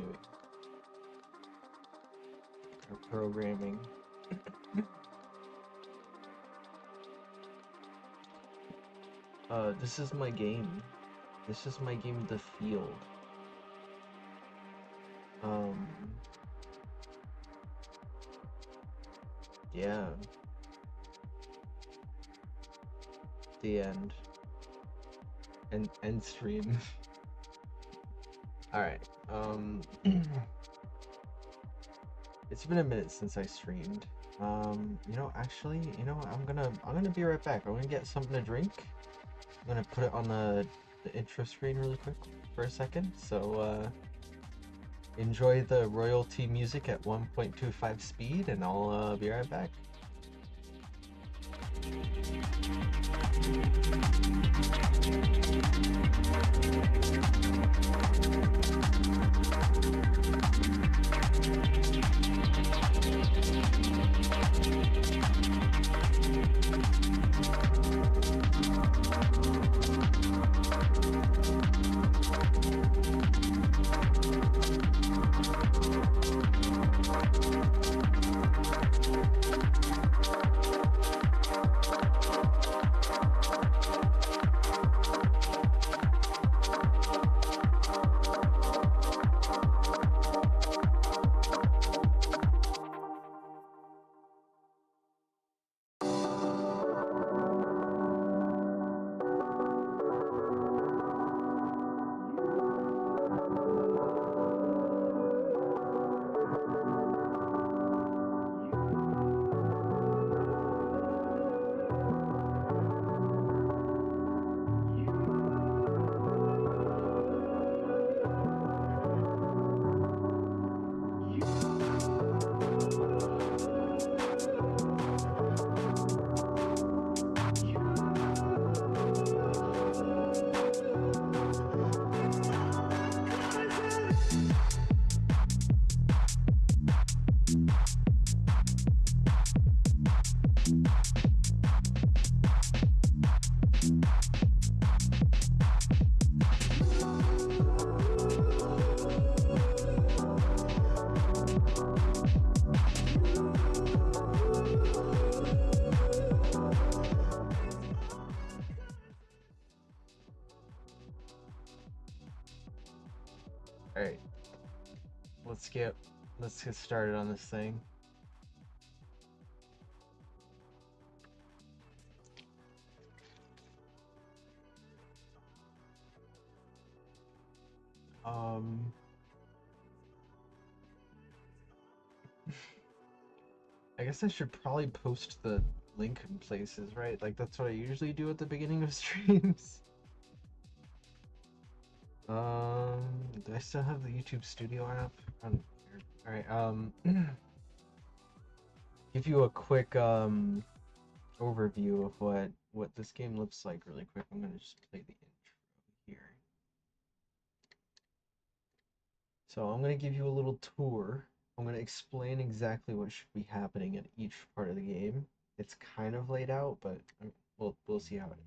doing. Our programming. This is my game. This is my game, The Field. Yeah. The end. End stream. Alright, it's been a minute since I streamed. Actually, I'm gonna be right back. I'm gonna get something to drink. I'm gonna put it on the intro screen really quick for a second. So, enjoy the royalty music at 1.25 speed, and I'll be right back. Alright, let's get started on this thing. I guess I should probably post the link in places, right? Like that's what I usually do at the beginning of streams. Do I still have the YouTube Studio app? Alright, give you a quick overview of what this game looks like really quick. I'm gonna just play the intro here. So I'm gonna give you a little tour. I'm gonna explain exactly what should be happening in each part of the game. It's kind of laid out, but we'll see how it is.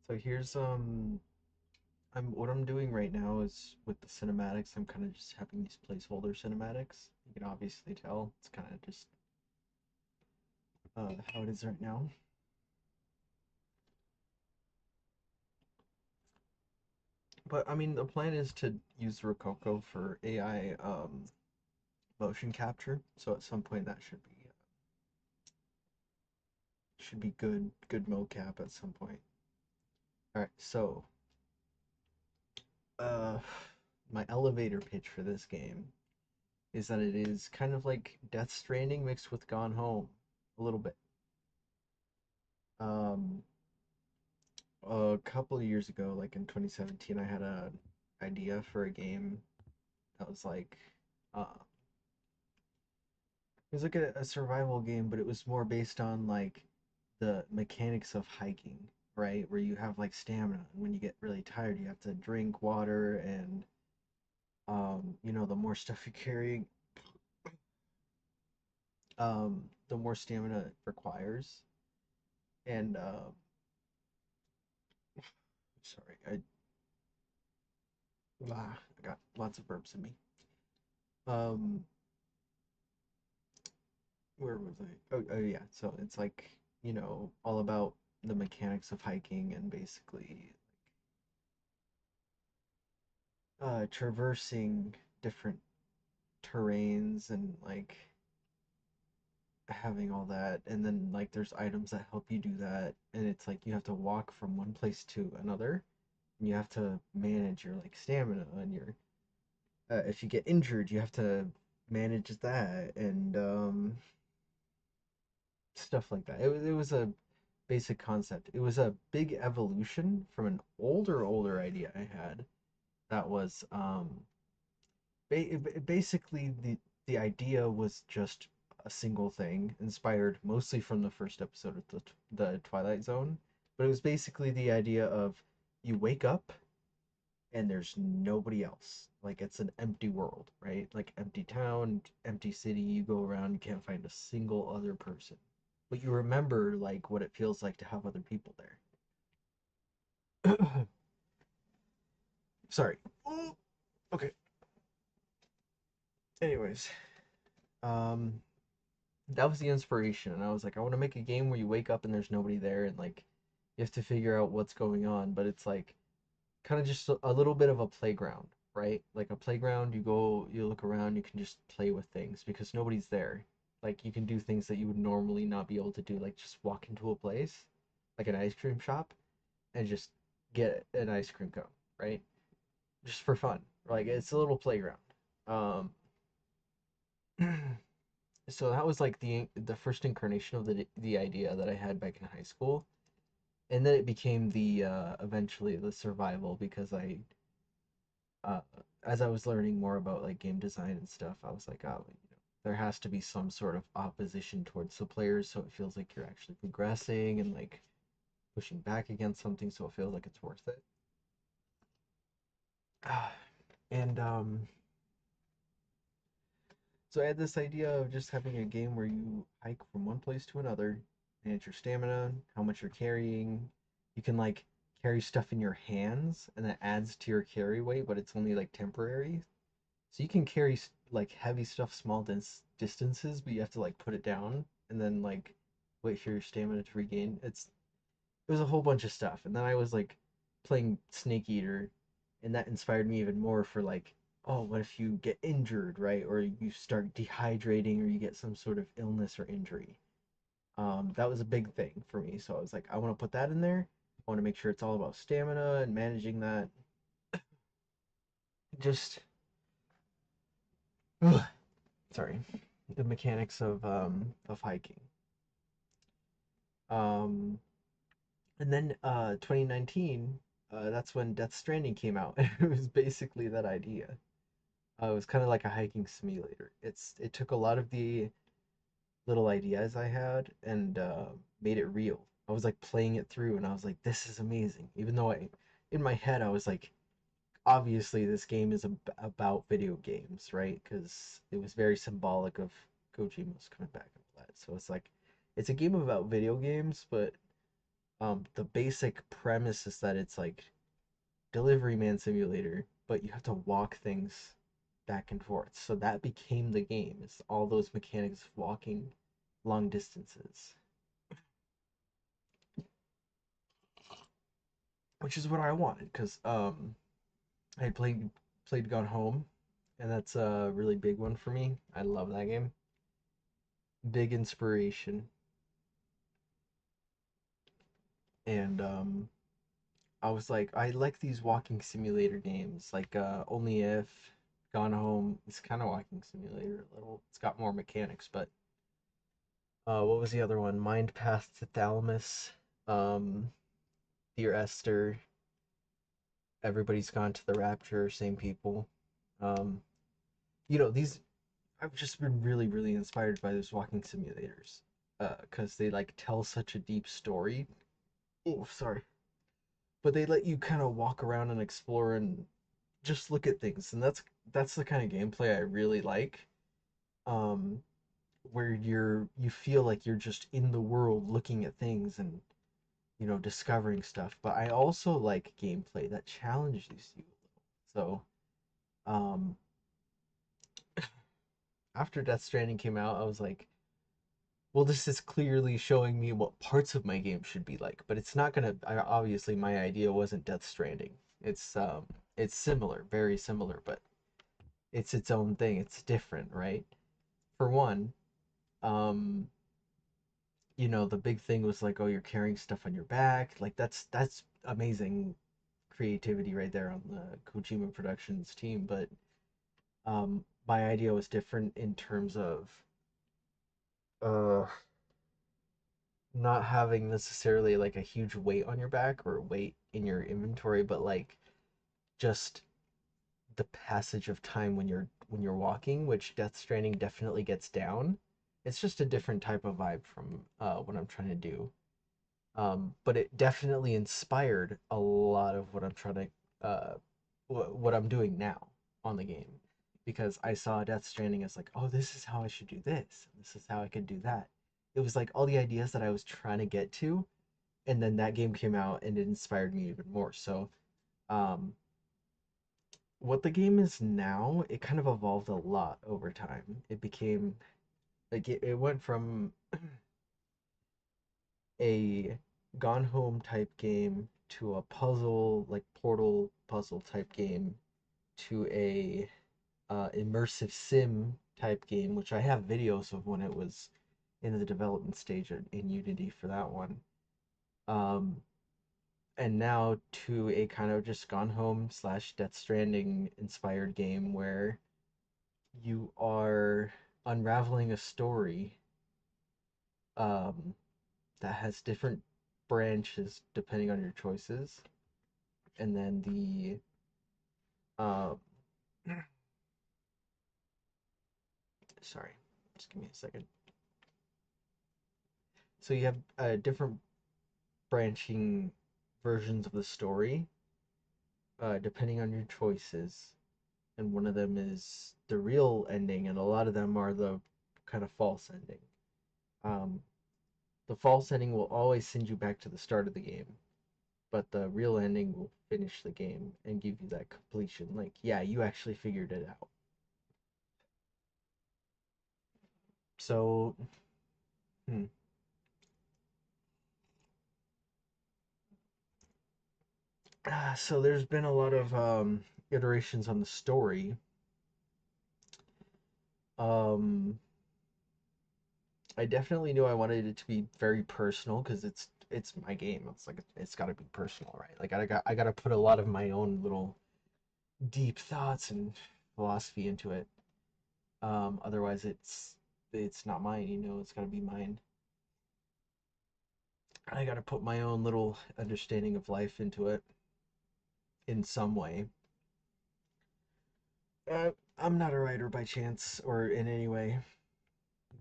So here's what I'm doing right now is with the cinematics, I'm kind of just having these placeholder cinematics. You can obviously tell it's kind of just how it is right now. But I mean, the plan is to use Rococo for AI motion capture. So at some point that should be good mocap at some point. All right, so uh, my elevator pitch for this game is that it is kind of like Death Stranding mixed with Gone Home, a little bit. Um, a couple of years ago, like in 2017, I had a idea for a game that was like, it was like a survival game, but it was more based on like the mechanics of hiking, right? Where you have like stamina, and when you get really tired, you have to drink water, and the more stuff you carry, the more stamina it requires. And sorry, I got lots of burps in me. Um, where was I? Oh yeah. So it's like, all about the mechanics of hiking and basically traversing different terrains and like having all that, and then like there's items that help you do that, and it's like you have to walk from one place to another, and you have to manage your like stamina and your if you get injured you have to manage that, and stuff like that. It was a basic concept. It was a big evolution from an older idea I had that was basically the idea was just a single thing, inspired mostly from the first episode of the Twilight Zone. But it was basically the idea of you wake up and there's nobody else. Like it's an empty world, right? Like empty town, empty city. You go around, you can't find a single other person. But you remember like what it feels like to have other people there. Sorry. Ooh, okay. Anyways, um, that was the inspiration, and I was like, I want to make a game where you wake up and there's nobody there, and like you have to figure out what's going on, but it's like kind of just a little bit of a playground, right? Like a playground, you go, you look around, you can just play with things because nobody's there. Like you can do things that you would normally not be able to do, like just walk into a place, like an ice cream shop, and just get an ice cream cone, right? Just for fun. Like it's a little playground. Um, so that was like the first incarnation of the idea that I had back in high school, and then it became the eventually the survival because uh, as I was learning more about like game design and stuff, I was like, oh, there has to be some sort of opposition towards the players, so it feels like you're actually progressing and like pushing back against something, so it feels like it's worth it. And so I had this idea of just having a game where you hike from one place to another, manage your stamina, how much you're carrying. You can like carry stuff in your hands, and that adds to your carry weight, but it's only like temporary. So you can carry like heavy stuff small distances, but you have to like put it down and then like wait for your stamina to regain. It was a whole bunch of stuff. And then I was like playing Snake Eater, and that inspired me even more for like, oh, what if you get injured, right? Or you start dehydrating or you get some sort of illness or injury. That was a big thing for me. So I was like, I want to put that in there. I want to make sure it's all about stamina and managing that. Just sorry, the mechanics of hiking. Um, and then 2019, that's when Death Stranding came out. It was basically that idea. It was kind of like a hiking simulator. It took a lot of the little ideas I had and made it real. I was like playing it through, and I was like, this is amazing. Even though in my head, I was like, obviously this game is about video games, right? Because it was very symbolic of Kojima's coming back and all that. So it's like, it's a game about video games, but the basic premise is that it's like delivery man simulator, but you have to walk things back and forth. So that became the game. It's all those mechanics of walking long distances, which is what I wanted because I played Gone Home, and that's a really big one for me. I love that game. Big inspiration. and I was like, I like these walking simulator games, like Only If, Gone Home. It's kind of walking simulator a little. It's got more mechanics, but what was the other one? Mind Path to Thalamus, um, Dear Esther, Everybody's Gone to the Rapture, same people. Um, these I've just been really, really inspired by those walking simulators, because they like tell such a deep story. Oh, sorry, but they let you kind of walk around and explore and just look at things, and that's the kind of gameplay I really like. Um, where you feel like you're just in the world looking at things and discovering stuff. But I also like gameplay that challenges you. So, um, after Death Stranding came out, I was like, well, this is clearly showing me what parts of my game should be like, but it's not gonna. Obviously, my idea wasn't Death Stranding. It's similar, very similar, but it's its own thing. It's different, right? For one, um, the big thing was like, oh, you're carrying stuff on your back. Like that's amazing creativity right there on the Kojima Productions team. But my idea was different in terms of uh not having necessarily like a huge weight on your back or weight in your inventory, but like just the passage of time when you're walking, which Death Stranding definitely gets down. It's just a different type of vibe from what I'm trying to do. But it definitely inspired a lot of what I'm trying to what I'm doing now on the game, because I saw Death Stranding as like, oh, this is how I should do this, and this is how I could do that. It was like all the ideas that I was trying to get to, and then that game came out and it inspired me even more. So, um, what the game is now, it kind of evolved a lot over time. It became like it went from a Gone Home type game to a puzzle, like Portal puzzle type game, to a immersive sim type game, which I have videos of when it was in the development stage in Unity for that one. Um, and now to a kind of just Gone Home slash Death Stranding inspired game where you are unraveling a story um, that has different branches depending on your choices, and then uh, sorry, just give me a second. So you have different branching versions of the story, depending on your choices, and one of them is the real ending, and a lot of them are the kind of false ending. Um, the false ending will always send you back to the start of the game, but the real ending will finish the game and give you that completion. Like, yeah, you actually figured it out. So, hmm. So there's been a lot of iterations on the story. Um, I definitely knew I wanted it to be very personal because it's my game. It's like it's got to be personal, right? Like I got to put a lot of my own little deep thoughts and philosophy into it. Otherwise, it's not mine. It's got to be mine. I got to put my own little understanding of life into it in some way. I'm not a writer by chance or in any way,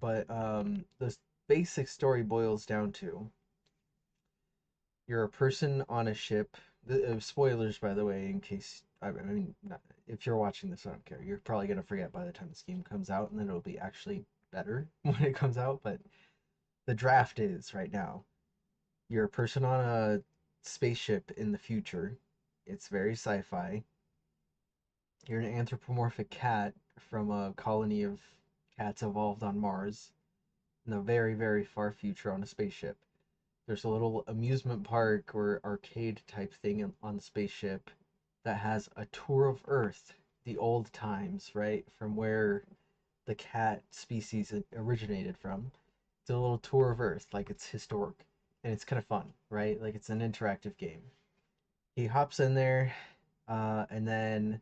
but the basic story boils down to you're a person on a ship. Spoilers, by the way, in case I mean, not, if you're watching this, I don't care. You're probably gonna forget by the time this game comes out, and then it'll be actually better when it comes out. But the draft is right now. You're a person on a spaceship in the future. It's very sci-fi. You're an anthropomorphic cat from a colony of cats evolved on Mars in the very, very far future on a spaceship. There's a little amusement park or arcade type thing on the spaceship that has a tour of Earth, the old times, right? From where the cat species originated from. It's a little tour of Earth, like it's historic. and it's kind of fun, right? Like it's an interactive game. He hops in there, and then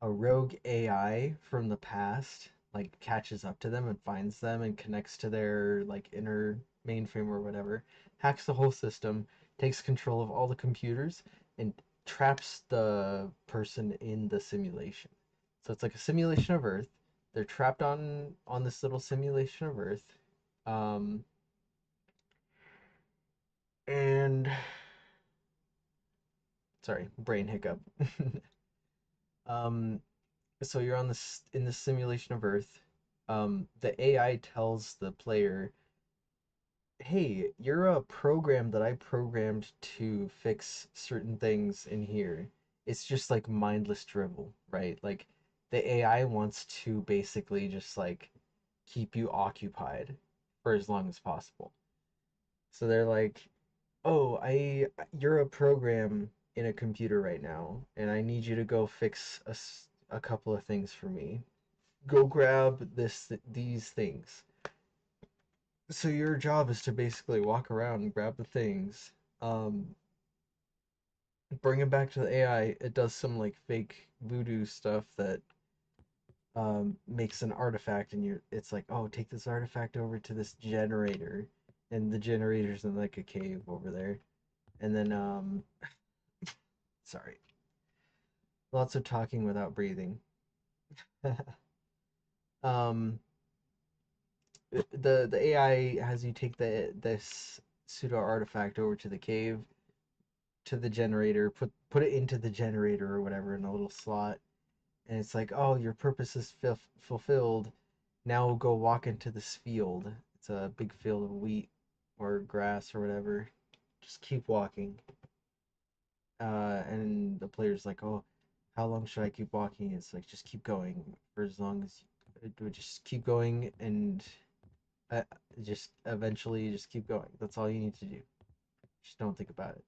a rogue AI from the past like catches up to them and finds them and connects to their like inner mainframe or whatever, hacks the whole system, takes control of all the computers, and traps the person in the simulation. So it's like a simulation of Earth. They're trapped on this little simulation of Earth. Um, and sorry, brain hiccup. um, so you're on this in this simulation of Earth. The AI tells the player, "Hey, you're a program that I programmed to fix certain things in here. It's just like mindless dribble, right? Like the AI wants to basically just like keep you occupied for as long as possible." So they're like, "Oh, you're a program in a computer right now, and I need you to go fix a couple of things for me. Go grab these things." So your job is to basically walk around and grab the things, um, bring it back to the AI. It does some like fake voodoo stuff that makes an artifact, and it's like, oh, take this artifact over to this generator, and the generator's in like a cave over there. And then sorry, lots of talking without breathing. um, the AI has you take this pseudo artifact over to the cave, to the generator, put it into the generator or whatever in a little slot, and it's like, oh, your purpose is fulfilled. Now go walk into this field. It's a big field of wheat or grass or whatever. Just keep walking. And the player's like, oh, how long should I keep walking? It's like, just keep going for as long as it would, just keep going, and uh, just eventually just keep going. That's all you need to do. Just don't think about it.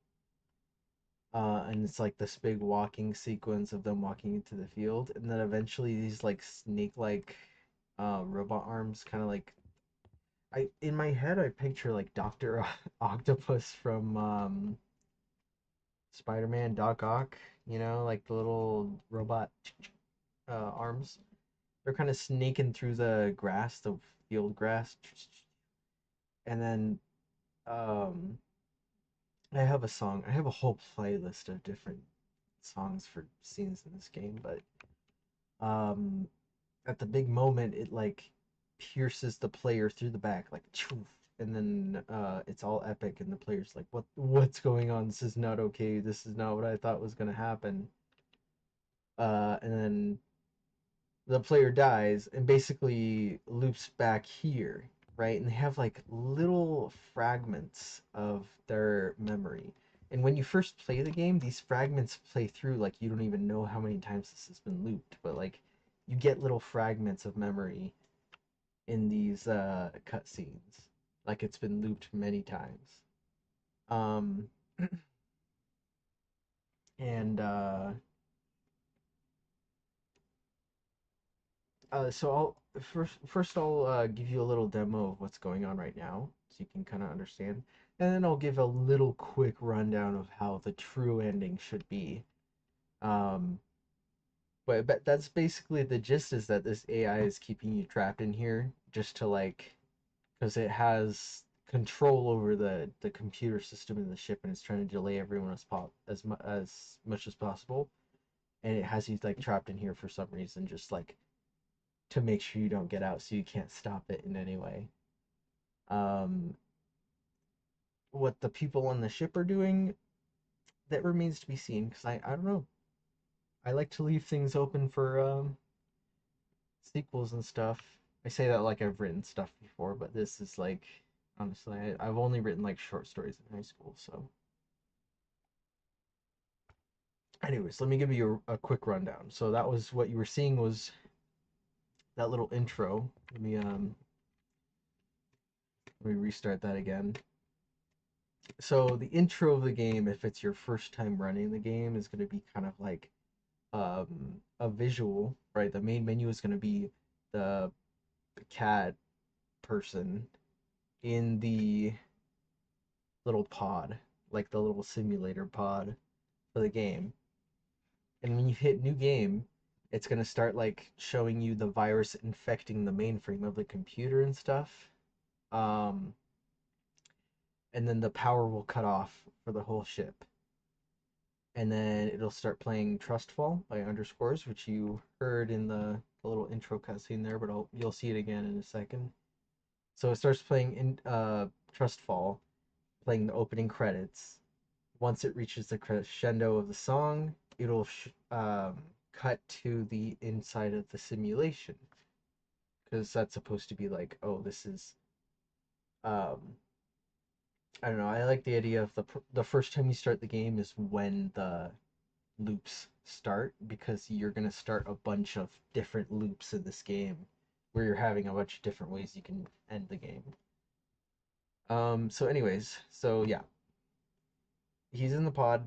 And it's like this big walking sequence of them walking into the field, and then eventually these like snake-like robot arms, kind of like, I in my head I picture like Doctor Octopus from Spider-Man, Doc Ock, like the little robot arms. They're kind of snaking through the grass, the field grass, and then um, I have a song. I have a whole playlist of different songs for scenes in this game, but um at the big moment it like pierces the player through the back like choof, and then it's all epic, and the player's like, what's going on? This is not okay. This is not what I thought was going to happen. And then the player dies and basically loops back here, right? And they have like little fragments of their memory. And when you first play the game, these fragments play through like you don't even know how many times this has been looped, but like you get little fragments of memory in these cutscenes, like it's been looped many times. Um, and so I'll first I'll give you a little demo of what's going on right now, so you can kind of understand, and then I'll give a little quick rundown of how the true ending should be. Um, but that's basically the gist, is that this AI is keeping you trapped in here just to like, because it has control over the computer system in the ship, and it's trying to delay everyone as much as possible, and it has you like trapped in here for some reason, just like to make sure you don't get out, so you can't stop it in any way. Um, what the people on the ship are doing, that remains to be seen, because I don't know. I like to leave things open for sequels and stuff. I say that like I've written stuff before, but this is like, honestly, I've only written like short stories in high school, so. Anyways, let me give you a quick rundown. So that was what you were seeing, was that little intro. Let me restart that again. So the intro of the game, if it's your first time running the game, is going to be kind of like a visual, right? The main menu is going to be the cat person in the little pod, like the little simulator pod for the game. And when you hit new game, it's gonna start like showing you the virus infecting the mainframe of the computer and stuff. Um, and then the power will cut off for the whole ship. And then it'll start playing Trustfall by Underscores, which you heard in the little intro cutscene there, but you'll see it again in a second. So it starts playing in Trustfall, playing the opening credits. Once it reaches the crescendo of the song, it'll cut to the inside of the simulation, because that's supposed to be like, oh, this is um, I don't know. I like the idea of the first time you start the game is when the loops start, because you're gonna start a bunch of different loops in this game where you're having a bunch of different ways you can end the game. So anyways, so yeah, he's in the pod,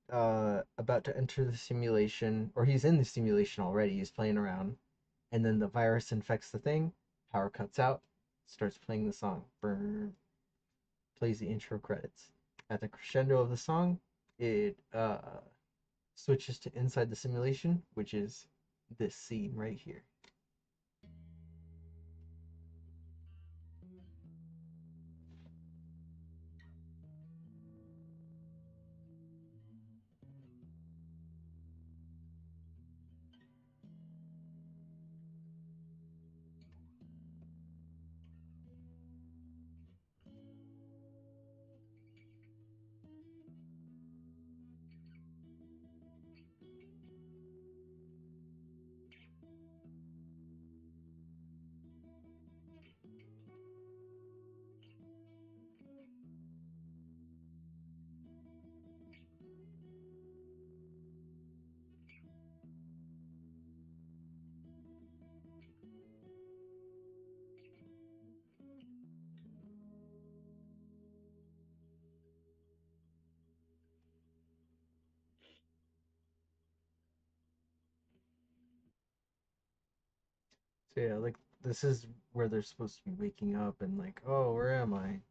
about to enter the simulation, or he's in the simulation already. He's playing around, and then the virus infects the thing. Power cuts out. Starts playing the song. Burn. Plays the intro credits. At the crescendo of the song, it switches to inside the simulation, which is this scene right here. So yeah, like this is where they're supposed to be waking up and like, oh, where am I?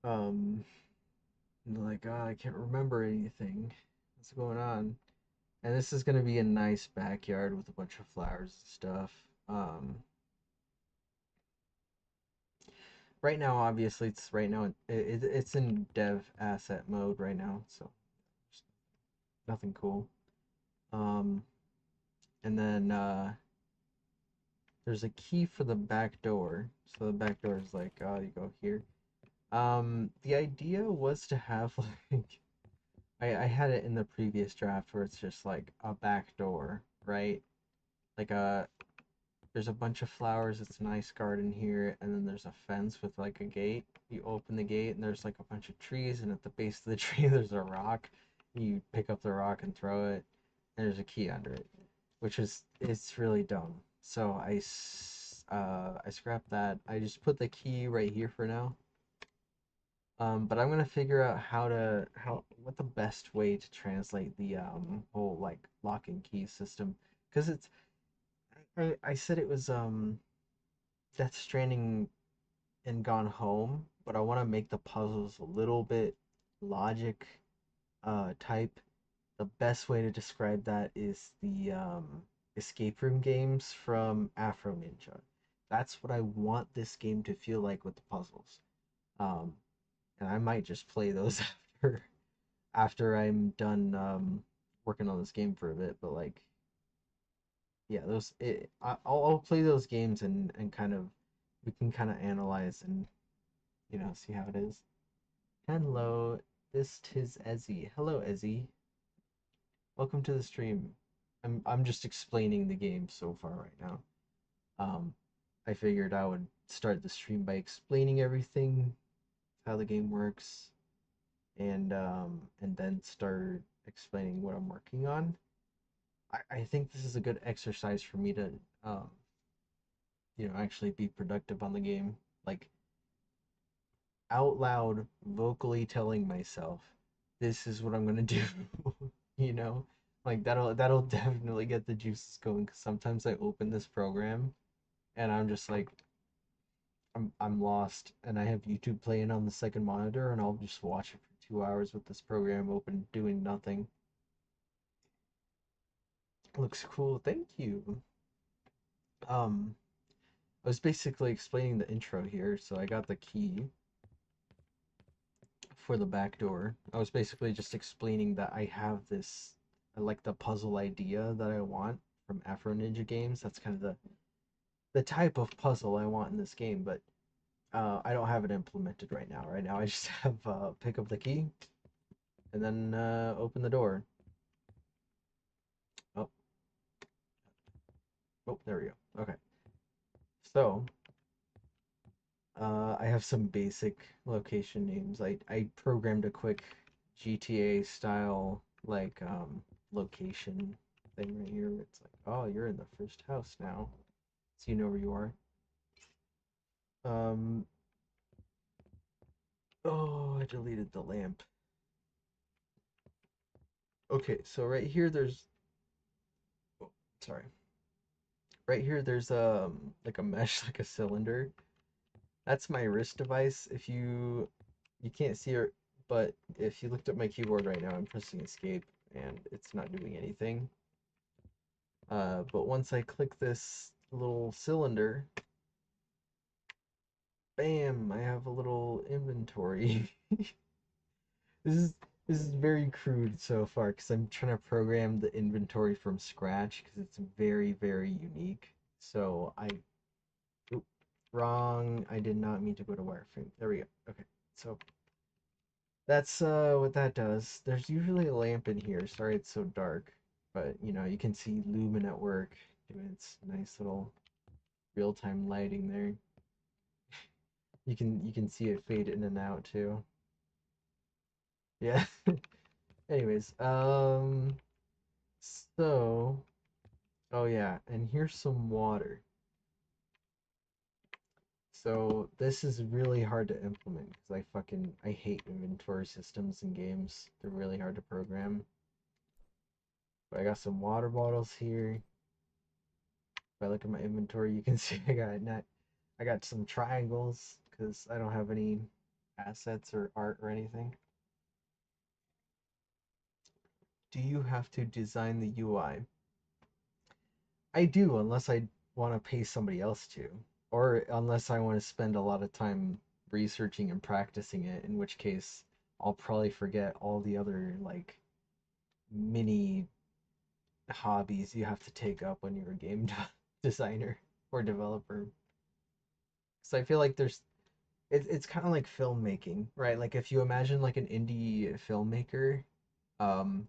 And they're like, oh, I can't remember anything. What's going on? And this is gonna be a nice backyard with a bunch of flowers and stuff. Right now, obviously, it's in dev asset mode right now, so nothing cool. Um, and then there's a key for the back door. So the back door is like, oh, you go here. The idea was to have like I had it in the previous draft where it's just like a back door, right? Like there's a bunch of flowers, it's a nice garden here, and then there's a fence with like a gate. You open the gate and there's like a bunch of trees, and at the base of the tree there's a rock. You pick up the rock and throw it, and there's a key under it, which is it's really dumb. So I scrapped that. I just put the key right here for now. But I'm gonna figure out what the best way to translate the whole like lock and key system, because I said it was Death Stranding and Gone Home, but I want to make the puzzles a little bit logic type. The best way to describe that is the escape room games from Afro Ninja. That's what I want this game to feel like with the puzzles. Um, and I might just play those after I'm done working on this game for a bit. But like, yeah, I'll play those games and kind of we can kind of analyze and see how it is. Hello, this tis Ezzy. Hello, Ezzy. Welcome to the stream. I'm just explaining the game so far right now. Um, I figured I would start the stream by explaining everything, how the game works, and then start explaining what I'm working on. I think this is a good exercise for me to um, actually be productive on the game. Like out loud, vocally telling myself, this is what I'm gonna do. you know? Like that'll definitely get the juices going, because sometimes I open this program and I'm just like I'm lost and I have YouTube playing on the second monitor and I'll just watch it for 2 hours with this program open doing nothing. Looks cool, thank you. Um, I was basically explaining the intro here, so I got the key for the back door. I was basically just explaining that I have this, like the puzzle idea that I want from Afro Ninja games. That's kind of the type of puzzle I want in this game, but I don't have it implemented right now. Right now, I just have pick up the key and then open the door. Oh, oh, there we go. Okay, so I have some basic location names. I programmed a quick GTA style like location thing right here. It's like, oh, you're in the first house now, so you know where you are. Um, oh, I deleted the lamp. Okay, so right here there's, oh, sorry. Right here there's like a mesh, like a cylinder. That's my wrist device. If you can't see it, but if you looked at my keyboard right now, I'm pressing escape and it's not doing anything. But once I click this little cylinder, bam, I have a little inventory. This is this is very crude so far because I'm trying to program the inventory from scratch because it's very, very unique. So oop, wrong. I did not mean to go to wireframe. There we go. Okay. So that's what that does. There's usually a lamp in here. Sorry it's so dark, but you know, you can see Lumen at work doing its nice little real-time lighting there. You can see it fade in and out too. Yeah. Anyways, so oh yeah, and here's some water. So this is really hard to implement because I hate inventory systems in games. They're really hard to program. But I got some water bottles here. If I look at my inventory, you can see I got some triangles because I don't have any assets or art or anything. Do you have to design the UI? I do, unless I want to pay somebody else to, or unless I want to spend a lot of time researching and practicing it, in which case I'll probably forget all the other like mini hobbies you have to take up when you're a game designer or developer. So I feel like it's kind of like filmmaking, right? Like if you imagine like an indie filmmaker, um,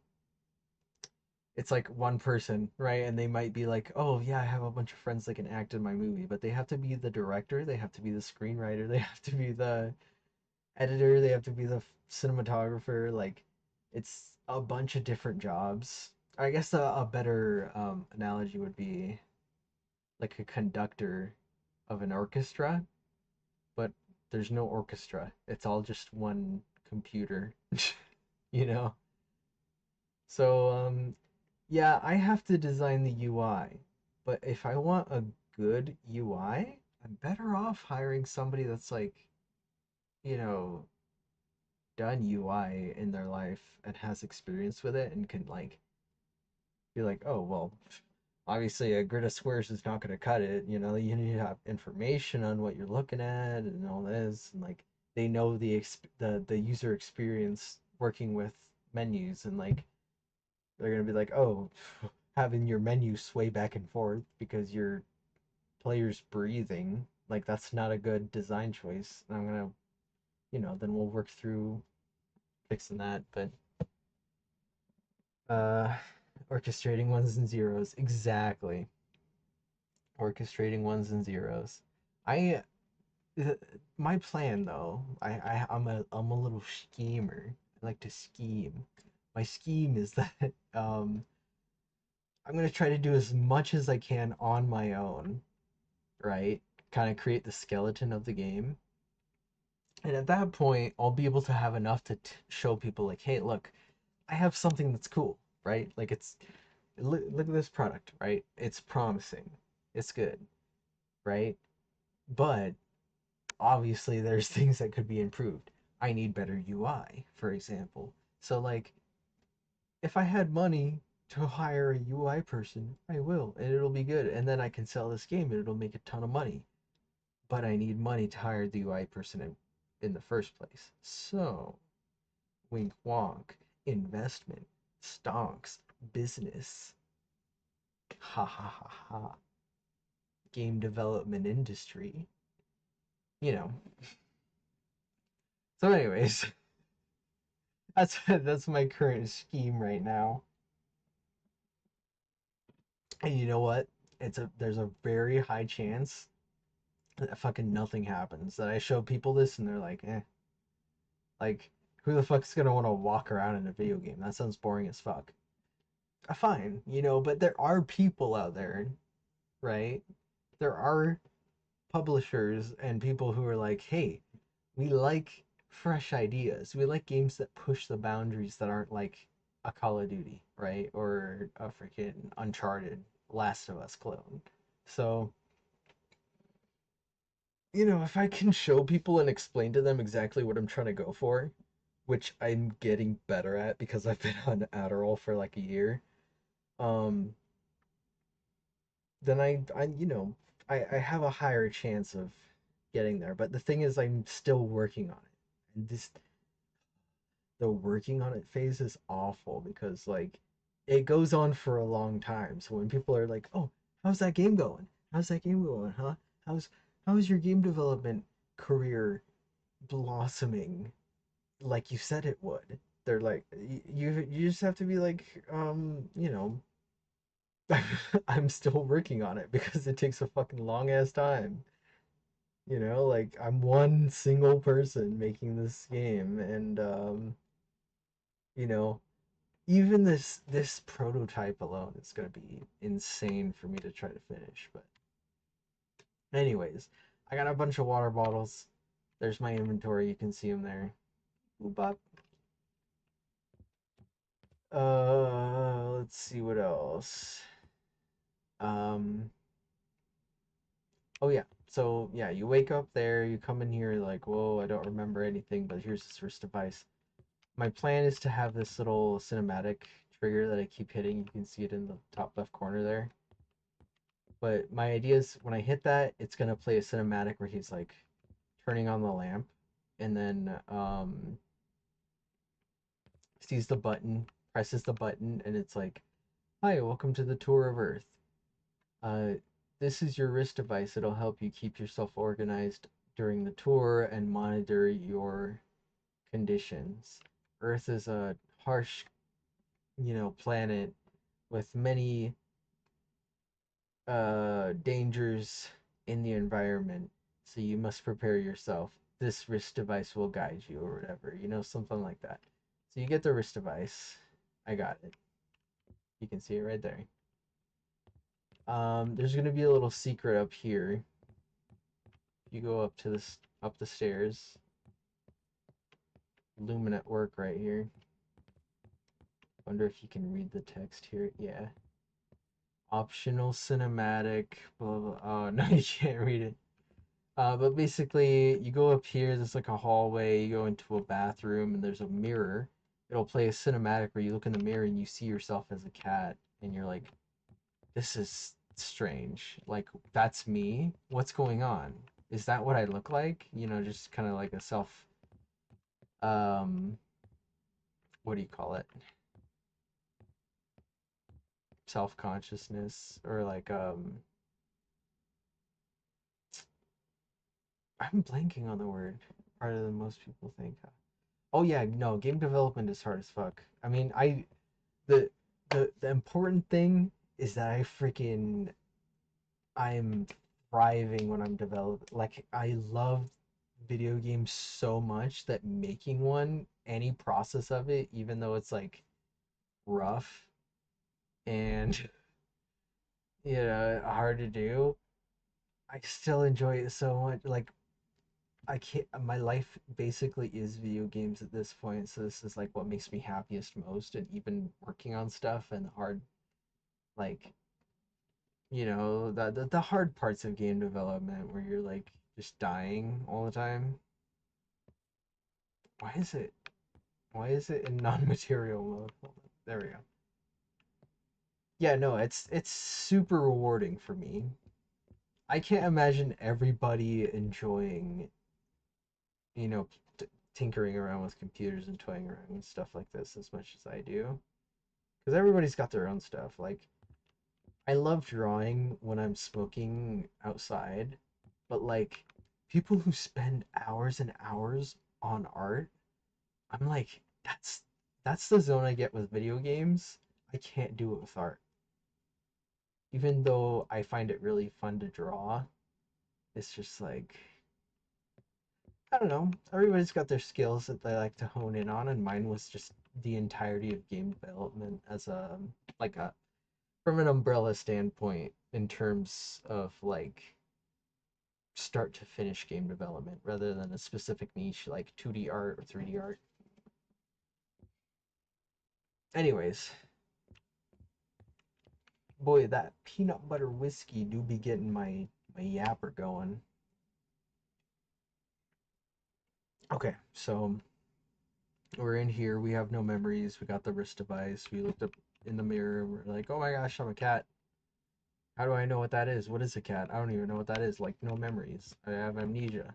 it's like one person, right? And they might be like, oh, yeah, I have a bunch of friends that can act in my movie, but they have to be the director, they have to be the screenwriter, they have to be the editor, they have to be the cinematographer. Like, it's a bunch of different jobs. I guess a better analogy would be like a conductor of an orchestra, but there's no orchestra. It's all just one computer, you know? So, yeah, I have to design the UI, but if I want a good UI, I'm better off hiring somebody that's like, you know, done UI in their life and has experience with it and can like be like, oh, well, obviously a grid of squares is not going to cut it. You know, you need to have information on what you're looking at and all this, and like they know the user experience working with menus and like they're gonna be like, oh, having your menu sway back and forth because your player's breathing, like that's not a good design choice. And I'm gonna, then we'll work through fixing that. But uh, orchestrating ones and zeros, exactly. Orchestrating ones and zeros. I my plan though, I'm a little schemer. I like to scheme. My scheme is that I'm gonna try to do as much as I can on my own, right? Kind of create the skeleton of the game. And at that point, I'll be able to have enough to show people, like, hey, look, I have something that's cool, right? Like, look at this product, right? It's promising, it's good, right? But obviously there's things that could be improved. I need better UI, for example. So like if I had money to hire a UI person, I will, and it'll be good. And then I can sell this game and it'll make a ton of money. But I need money to hire the UI person in the first place. So, wink wonk, investment, stonks, business. Ha ha ha ha. Game development industry. You know. So anyways, that's my current scheme right now. And you know what? There's a very high chance that fucking nothing happens. That I show people this and they're like, eh. Like, who the fuck's gonna want to walk around in a video game? That sounds boring as fuck. Fine, but there are people out there, right? There are publishers and people who are like, hey, we like fresh ideas. We like games that push the boundaries that aren't like a Call of Duty, right? Or a freaking Uncharted Last of Us clone. So, if I can show people and explain to them exactly what I'm trying to go for, which I'm getting better at because I've been on Adderall for like a year, um, then I have a higher chance of getting there. But the thing is, I'm still working on it. And the working on it phase is awful because like it goes on for a long time. So when people are like, "Oh, how's that game going? How's that game going, huh? How's how's your game development career blossoming like you said it would?" They're like, you just have to be like, I'm still working on it because it takes a fucking long ass time. Like I'm one single person making this game, and you know, even this prototype alone is gonna be insane for me to try to finish. But anyways, I got a bunch of water bottles. There's my inventory. You can see them there. Oop, bop. Let's see what else. Um, Oh yeah. So yeah, you wake up there, you come in here like, whoa, I don't remember anything, but here's this wrist device. My plan is to have this little cinematic trigger that I keep hitting. You can see it in the top left corner there. But my idea is when I hit that, it's gonna play a cinematic where he's like turning on the lamp and then sees the button, presses the button, and it's like, hi, welcome to the tour of Earth. Uh, this is your wrist device. It'll help you keep yourself organized during the tour and monitor your conditions. Earth is a harsh, planet with many dangers in the environment. So you must prepare yourself. This wrist device will guide you or whatever, something like that. So you get the wrist device. I got it. You can see it right there. There's gonna be a little secret up here. You go up the stairs. Luminant work right here. Wonder if you can read the text here. Yeah. Optional cinematic. Blah blah. Oh no, you can't read it. But basically, you go up here. There's like a hallway. You go into a bathroom, and there's a mirror. It'll play a cinematic where you look in the mirror and you see yourself as a cat, and you're like, "This is strange. Like that's me. What's going on? Is that what I look like? Just kind of like a self um what do you call it, self-consciousness, or like I'm blanking on the word harder than most people think. Oh yeah, no, game development is hard as fuck. I mean, the the important thing is that I'm thriving when I'm developing. Like I love video games so much that making one, any process of it, even though it's like rough and hard to do, I still enjoy it so much. Like I can't. My life basically is video games at this point, so this is like what makes me happiest most. And even working on stuff and hard, like the hard parts of game development, where you're like just dying all the time. Why is it? Why is it in non-material mode? Hold on. There we go. Yeah, no, it's super rewarding for me. I can't imagine everybody enjoying, you know, tinkering around with computers and toying around with stuff like this as much as I do. Because everybody's got their own stuff. Like, I love drawing when I'm smoking outside, but like, people who spend hours and hours on art, I'm like, that's the zone I get with video games. I can't do it with art. Even though I find it really fun to draw, it's just like, I don't know. Everybody's got their skills that they like to hone in on, and mine was just the entirety of game development as a like a from an umbrella standpoint in terms of like start to finish game development rather than a specific niche like 2D art or 3D art. Anyways, boy, that peanut butter whiskey do be getting my yapper going. Okay, so we're in here. We have no memories. We got the wrist device. We looked up in the mirror. We're like, oh my gosh, I'm a cat. How do I know what that is? What is a cat? I don't even know what that is. Like, no memories. I have amnesia.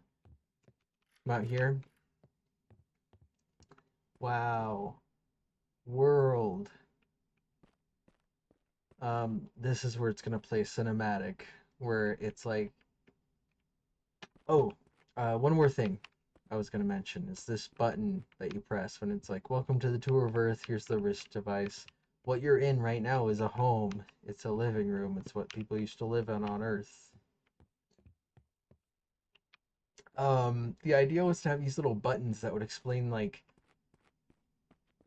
I'm out here. Wow. World. This is where it's gonna play cinematic, where it's like, oh, one more thing I was gonna mention is this button that you press when it's like, welcome to the tour of Earth, here's the wrist device. What you're in right now is a home. It's a living room. It's what people used to live in on Earth. The idea was to have these little buttons that would explain like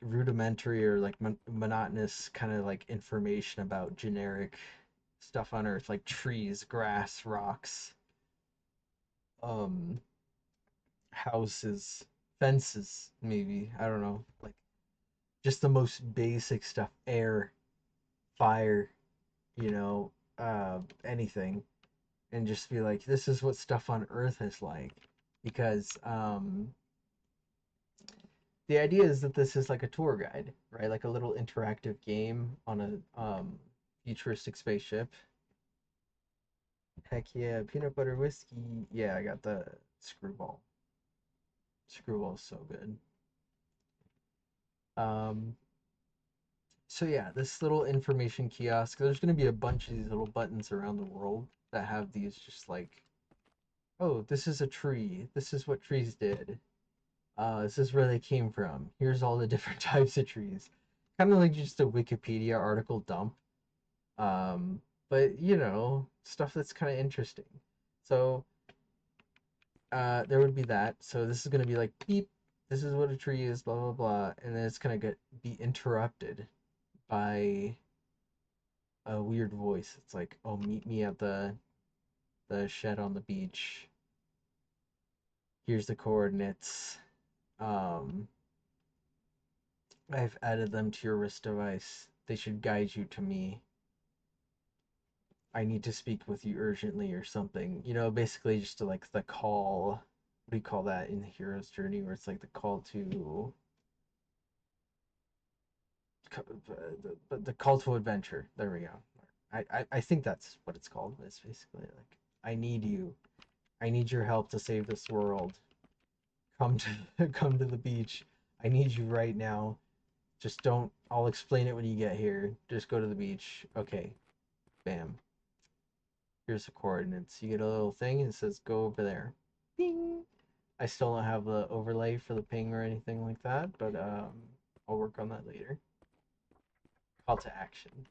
rudimentary or like monotonous kind of like information about generic stuff on Earth, like trees, grass, rocks, um, houses, fences, maybe. I don't know. Like just the most basic stuff, air, fire, you know, anything. And just be like, this is what stuff on Earth is like. Because the idea is that this is like a tour guide, right? Like a little interactive game on a futuristic spaceship. Heck yeah, peanut butter whiskey. Yeah, I got the screwball. Screwball's so good. Um, so yeah, this little information kiosk. There's gonna be a bunch of these little buttons around the world that have these just like, oh, this is a tree. This is what trees did. This is where they came from. Here's all the different types of trees. Kind of like just a Wikipedia article dump. But you know, stuff that's kind of interesting. So there would be that. So this is gonna be like beep. This is what a tree is, blah blah blah, and then it's gonna be interrupted by a weird voice. It's like, oh, meet me at the shed on the beach. Here's the coordinates. Um, I've added them to your wrist device. They should guide you to me. I need to speak with you urgently or something. You know, basically just to like the call. What do you call that in the hero's journey? Where it's like the call to the call to adventure. There we go. I think that's what it's called. It's basically like, I need you. I need your help to save this world. Come to come to the beach. I need you right now. Just don't. I'll explain it when you get here. Just go to the beach. Okay. Bam. Here's the coordinates. You get a little thing and it says go over there. Bing. I still don't have the overlay for the ping or anything like that, but I'll work on that later. Call to action.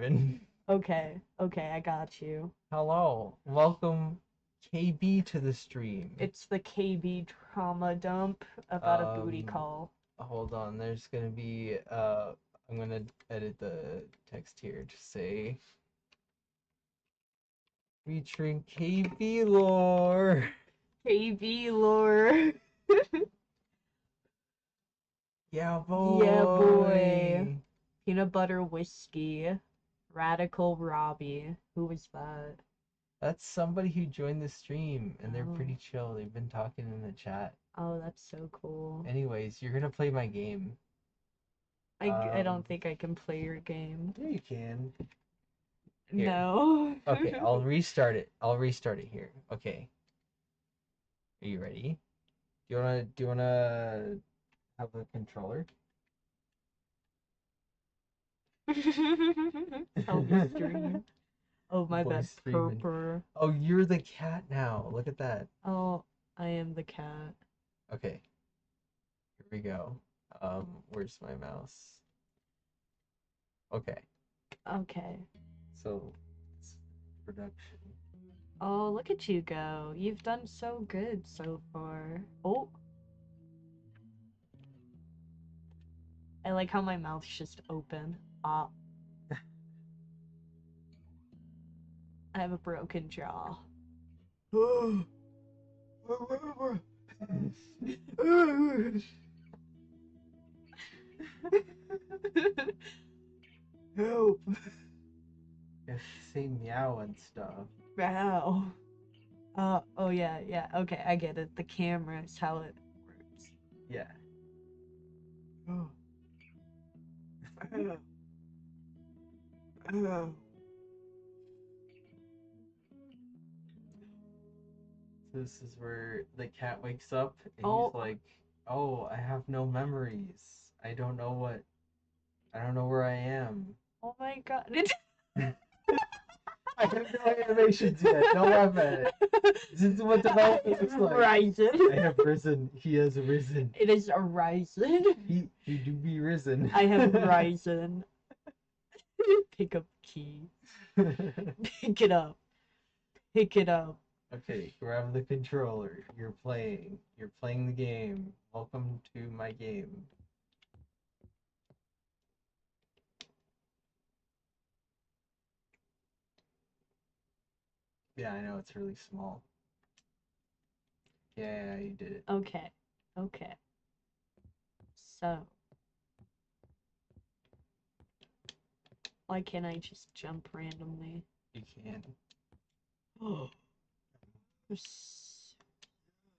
Okay, okay, I got you. Hello, welcome KB to the stream. It's the KB trauma dump about a booty Um, call. hold on, there's gonna be I'm gonna edit the text here to say featuring KB lore. KB lore. Yeah, Yeah, boy. boy. Peanut butter whiskey. Radical Robbie. Who was that? That's somebody who joined the stream, and they're Oh, pretty chill. They've been talking in the chat. oh, that's so cool. Anyways, you're gonna play my game. I don't think I can play your game. Yeah, you can. Here. No. Okay, I'll restart it. I'll restart it here. Okay. Are you ready? Do you wanna have the controller? Help me stream. Oh, my Boy bad. streaming. Purr. Oh, you're the cat now. Look at that. Oh, I am the cat. Okay, here we go. Where's my mouse? Okay, Okay. so production. Oh, look at you go. You've done so good so far. Oh, I like how my mouth's just open. Ah, I have a broken jaw. Help! You have to say meow and stuff. Wow. Oh yeah, yeah. Okay, I get it. The camera is how it works. Yeah. So this is where the cat wakes up and Oh, he's like, "Oh, I have no memories. I don't know where I am." oh my God. It's I have no animations yet. Don't laugh at it. This is what development looks like. Ryzen. I have risen. He has risen. It is a Ryzen. He do be risen. I have Ryzen. Pick up key. Pick it up. Pick it up. Okay, grab the controller. You're playing. You're playing the game. Welcome to my game. Yeah, I know it's really small. Yeah, you did it. Okay. Okay. So, why can't I just jump randomly? You can. Oh.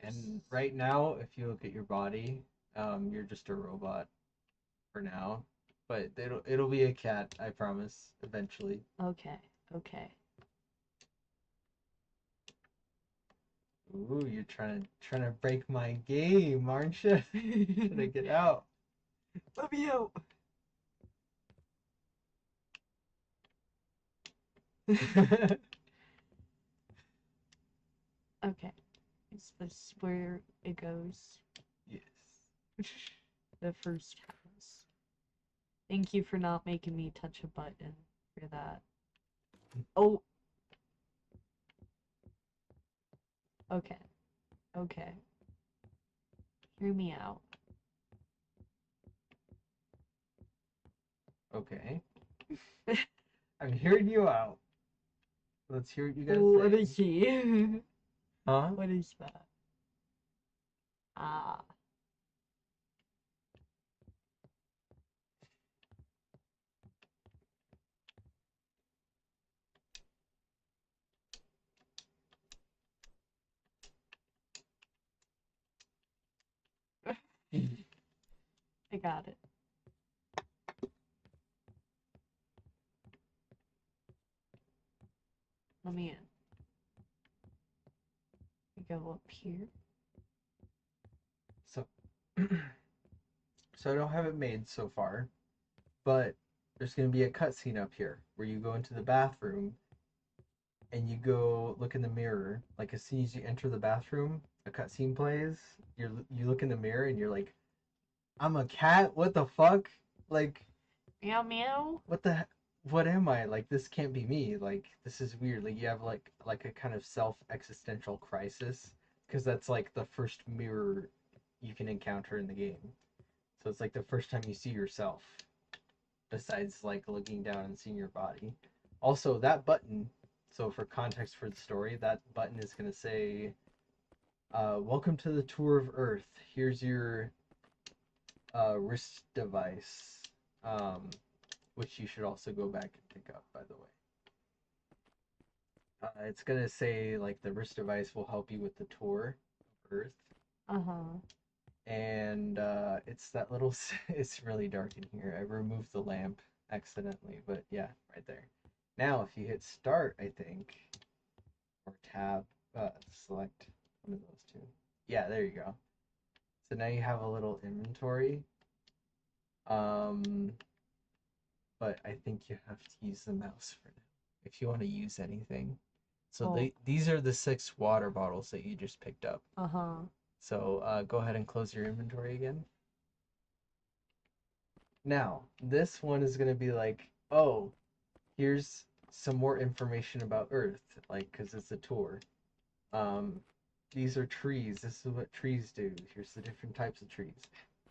And right now, if you look at your body, you're just a robot for now. But it'll be a cat, I promise, eventually. Okay. Okay. Ooh, you're trying to break my game, aren't you? Should I get out? Let me out. Okay. Is this where it goes? Yes. The first house. Thank you for not making me touch a button for that. Oh. Okay. Okay. Hear me out. Okay. I'm hearing you out. Let's hear what you gotta What say. is he? Huh? What is that? Ah. I got it. Let me in. We go up here. So, so I don't have it made so far, but there's gonna be a cutscene up here where you go into the bathroom and you go look in the mirror. Like as soon as you enter the bathroom, a cutscene plays. You look in the mirror and you're like, "I'm a cat. What the fuck? Like, Meow meow. what the? what am I? Like, this can't be me. Like, this is weird. Like, you have like a kind of self-existential crisis because that's like the first mirror you can encounter in the game. So it's like the first time you see yourself, besides like looking down and seeing your body. Also, that button. So for context for the story, that button is gonna say, "Welcome to the tour of Earth. Here's your wrist device." Which you should also go back and pick up, by the way. It's gonna say like the wrist device will help you with the tour of Earth, Uh-huh. and it's that little. It's really dark in here. I removed the lamp accidentally, but yeah, right there. Now, if you hit start, I think, or tab, select one of those two. Yeah, there you go. So now you have a little inventory. Um, but I think you have to use the mouse for now if you want to use anything. So Oh. these are the 6 water bottles that you just picked up. Uh-huh. So go ahead and close your inventory again. Now, this one is going to be like, oh, here's some more information about Earth, like, because it's a tour. Um, these are trees. This is what trees do. Here's the different types of trees.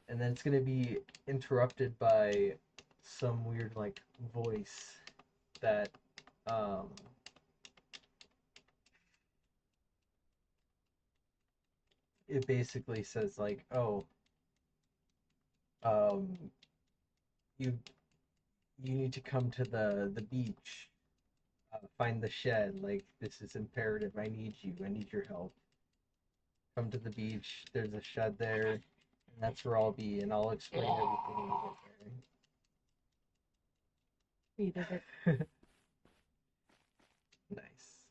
And then it's going to be interrupted by some weird, like, voice that um, it basically says like, oh, um, you you need to come to the beach, find the shed. Like, this is imperative. I need you. I need your help. Come to the beach. There's a shed there, and that's where I'll be, and I'll explain everything when We did it. we get there. Nice.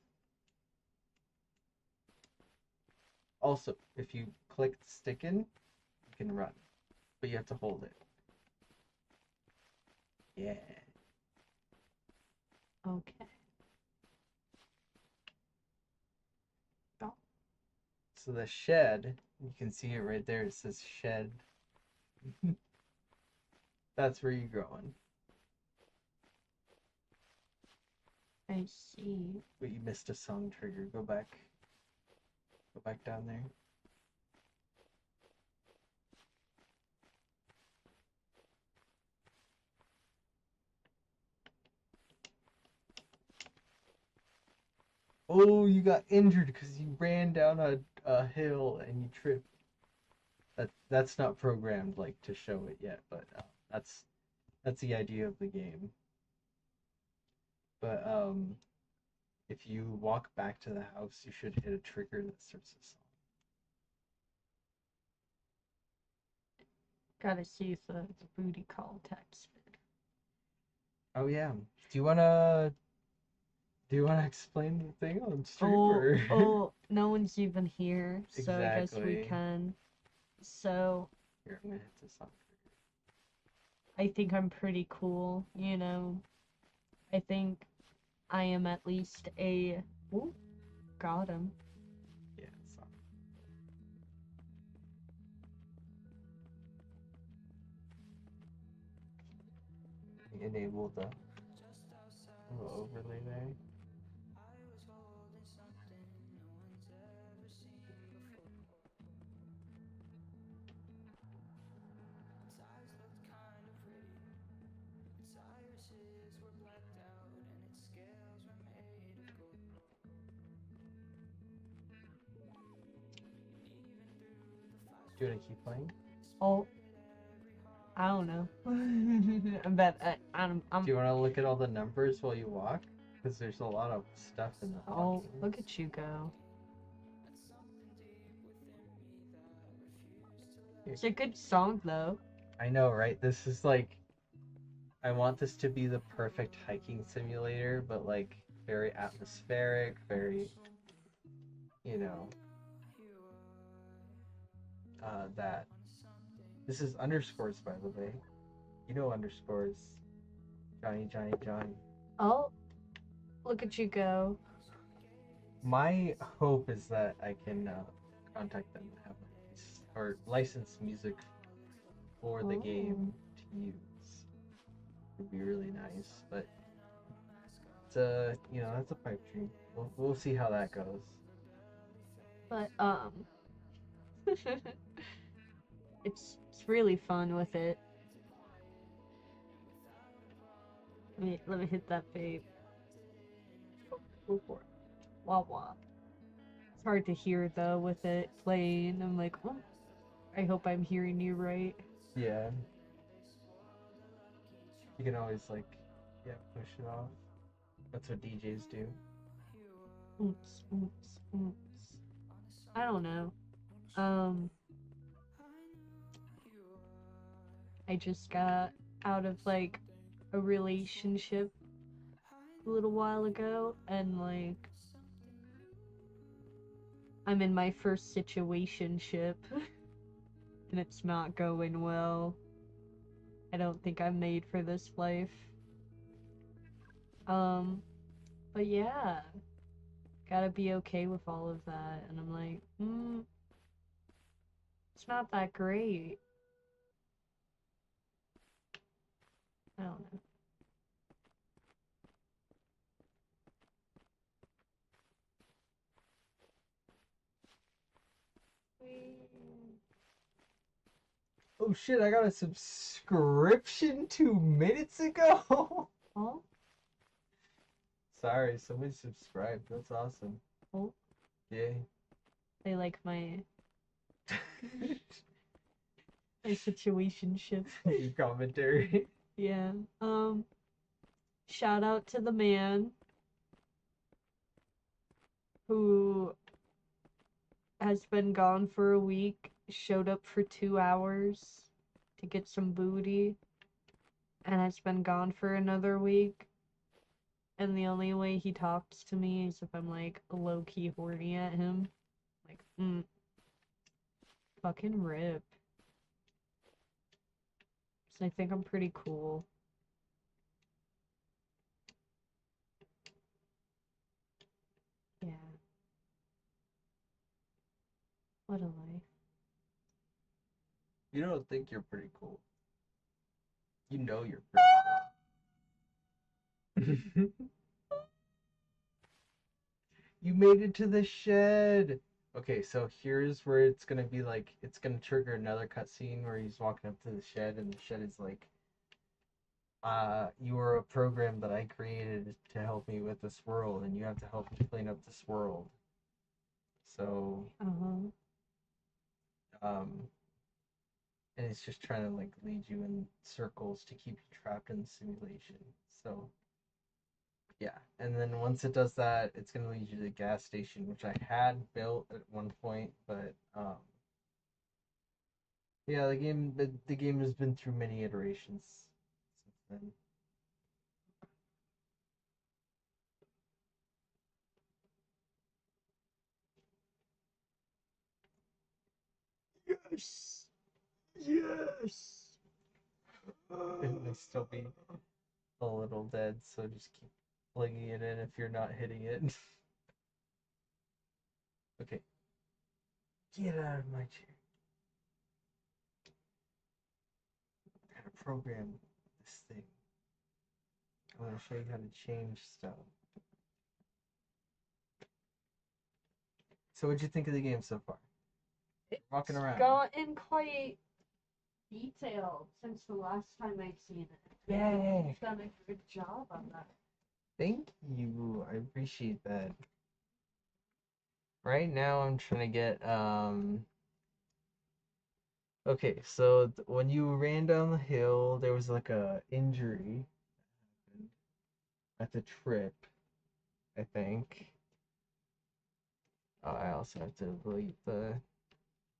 Also, if you click stick in, you can run, but you have to hold it. Yeah. Okay. Oh. So the shed, you can see it right there. It says shed. That's where you're going. I see. But you missed a song trigger. Go back. Go back down there. Oh, you got injured because you ran down a hill and you tripped. That's not programmed like to show it yet, but that's the idea of the game. But if you walk back to the house, you should hit a trigger that starts the song. Gotta see if the booty call text. Oh yeah. Do you wanna explain the thing on stream or? Oh, no one's even here, so I guess we Exactly. can. So, Here, I'm gonna hit the song trigger. I think I'm pretty cool, you know. I think I am at least a. Ooh, got him. Yeah, song. Enable the little overlay there. Do you want to keep playing? Oh, I don't know. But I'm. Do you want to look at all the numbers while you walk? Because there's a lot of stuff in the Oh, walking. look at you go. It's a good song though. I know, right? This is like, I want this to be the perfect hiking simulator, but like very atmospheric, very, you know, that. This is underscores, by the way. You know underscores. Johnny, Johnny, Johnny. Oh, look at you go. My hope is that I can contact them and have or license music for the game to use. Would be really nice, but you know, that's a pipe dream. We'll see how that goes. But it's really fun with it. Let me hit that vape. Go for it. Wah wah. It's hard to hear though with it playing. I'm like, oh, I hope I'm hearing you right. Yeah. You can always like, yeah, push it off. That's what DJs do. Oops, oops, oops. I don't know. Um, I just got out of like a relationship a little while ago, and like I'm in my first situationship, and it's not going well. I don't think I'm made for this life. But yeah, gotta be okay with all of that, and I'm like, it's not that great. I don't know. Oh shit, I got a subscription 2 minutes ago. Oh, Sorry, somebody subscribed. That's awesome. oh, Yay. they like my situationship. Your commentary. Yeah. Shout out to the man who has been gone for a week, showed up for 2 hours to get some booty, and has been gone for another week. And the only way he talks to me is if I'm like low key horny at him. Like, fucking rip. So I think I'm pretty cool. Yeah. What a life. You don't think you're pretty cool. You know you're pretty cool. You made it to the shed. Okay, so here's where it's gonna be like, it's gonna trigger another cutscene where he's walking up to the shed, and the shed is like, you are a program that I created to help me with this world, and you have to help me clean up this world. So, um, and it's just trying to like lead you in circles to keep you trapped in the simulation. So, yeah, and then once it does that, it's gonna lead you to the gas station, which I had built at one point, but yeah, the game has been through many iterations since then. Yes, yes. It may still be a little dead, so just keep plugging it in if you're not hitting it. Okay, get out of my chair. How to program this thing. I want to show you how to change stuff. So, what'd you think of the game so far? Walking around. Gotten quite detailed since the last time I've seen it. Yay! You've done a good job on that. Thank you. I appreciate that. Right now I'm trying to get okay, so when you ran down the hill, there was like a injury at the trip, I think. I also have to delete the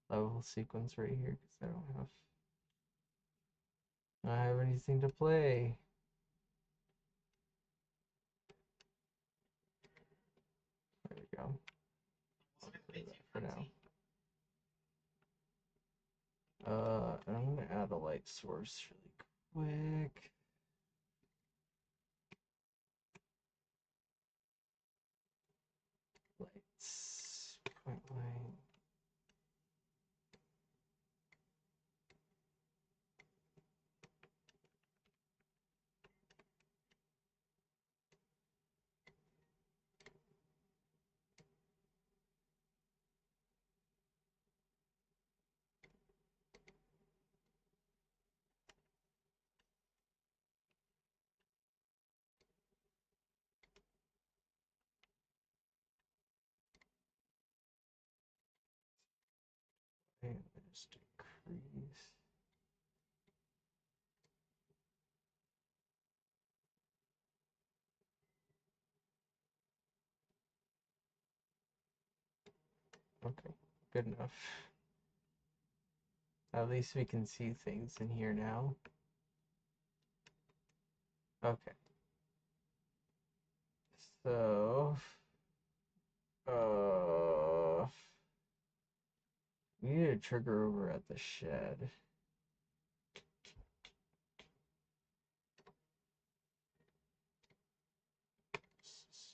level sequence right here because I don't have anything to play. There we go. For now. I'm gonna add a light source really quick. Lights, point light. And let's decrease. Okay, good enough. At least we can see things in here now. Okay. So, we need a trigger over at the shed.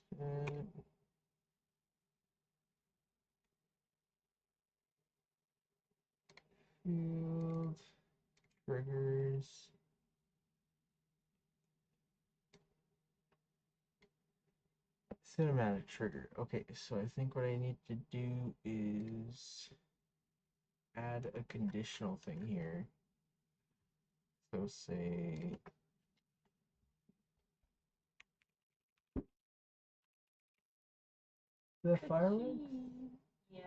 Shed. Field. Triggers. Cinematic trigger. Okay, so I think what I need to do is add a conditional thing here. So say the fireworks. Yeah.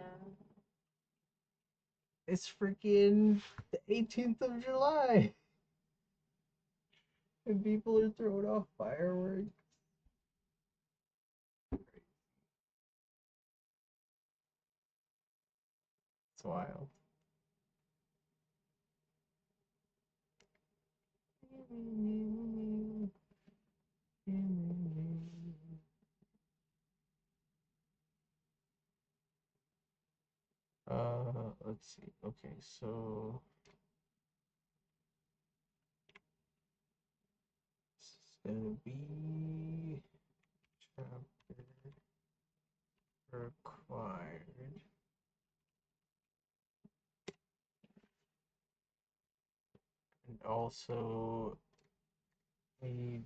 It's freaking the 18th of July. And people are throwing off fireworks. It's wild. Let's see. Okay, so this is gonna be chapter required. And also need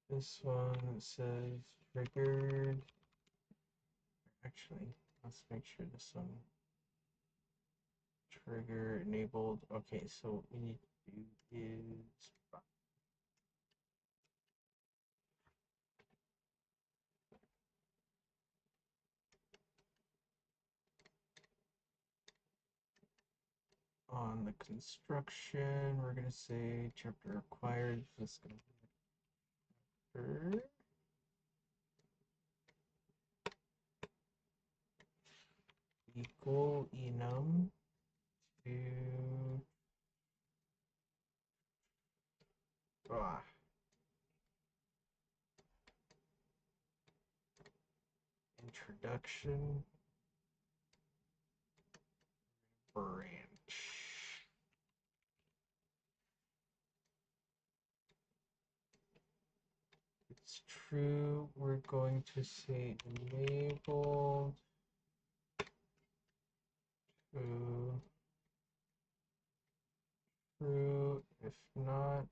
this one says triggered. Actually, let's make sure this one trigger enabled. Okay, so what we need to do is on the construction, we're gonna say chapter required. This is gonna be equal enum to introduction branch. It's true. We're going to say enabled to true. If not,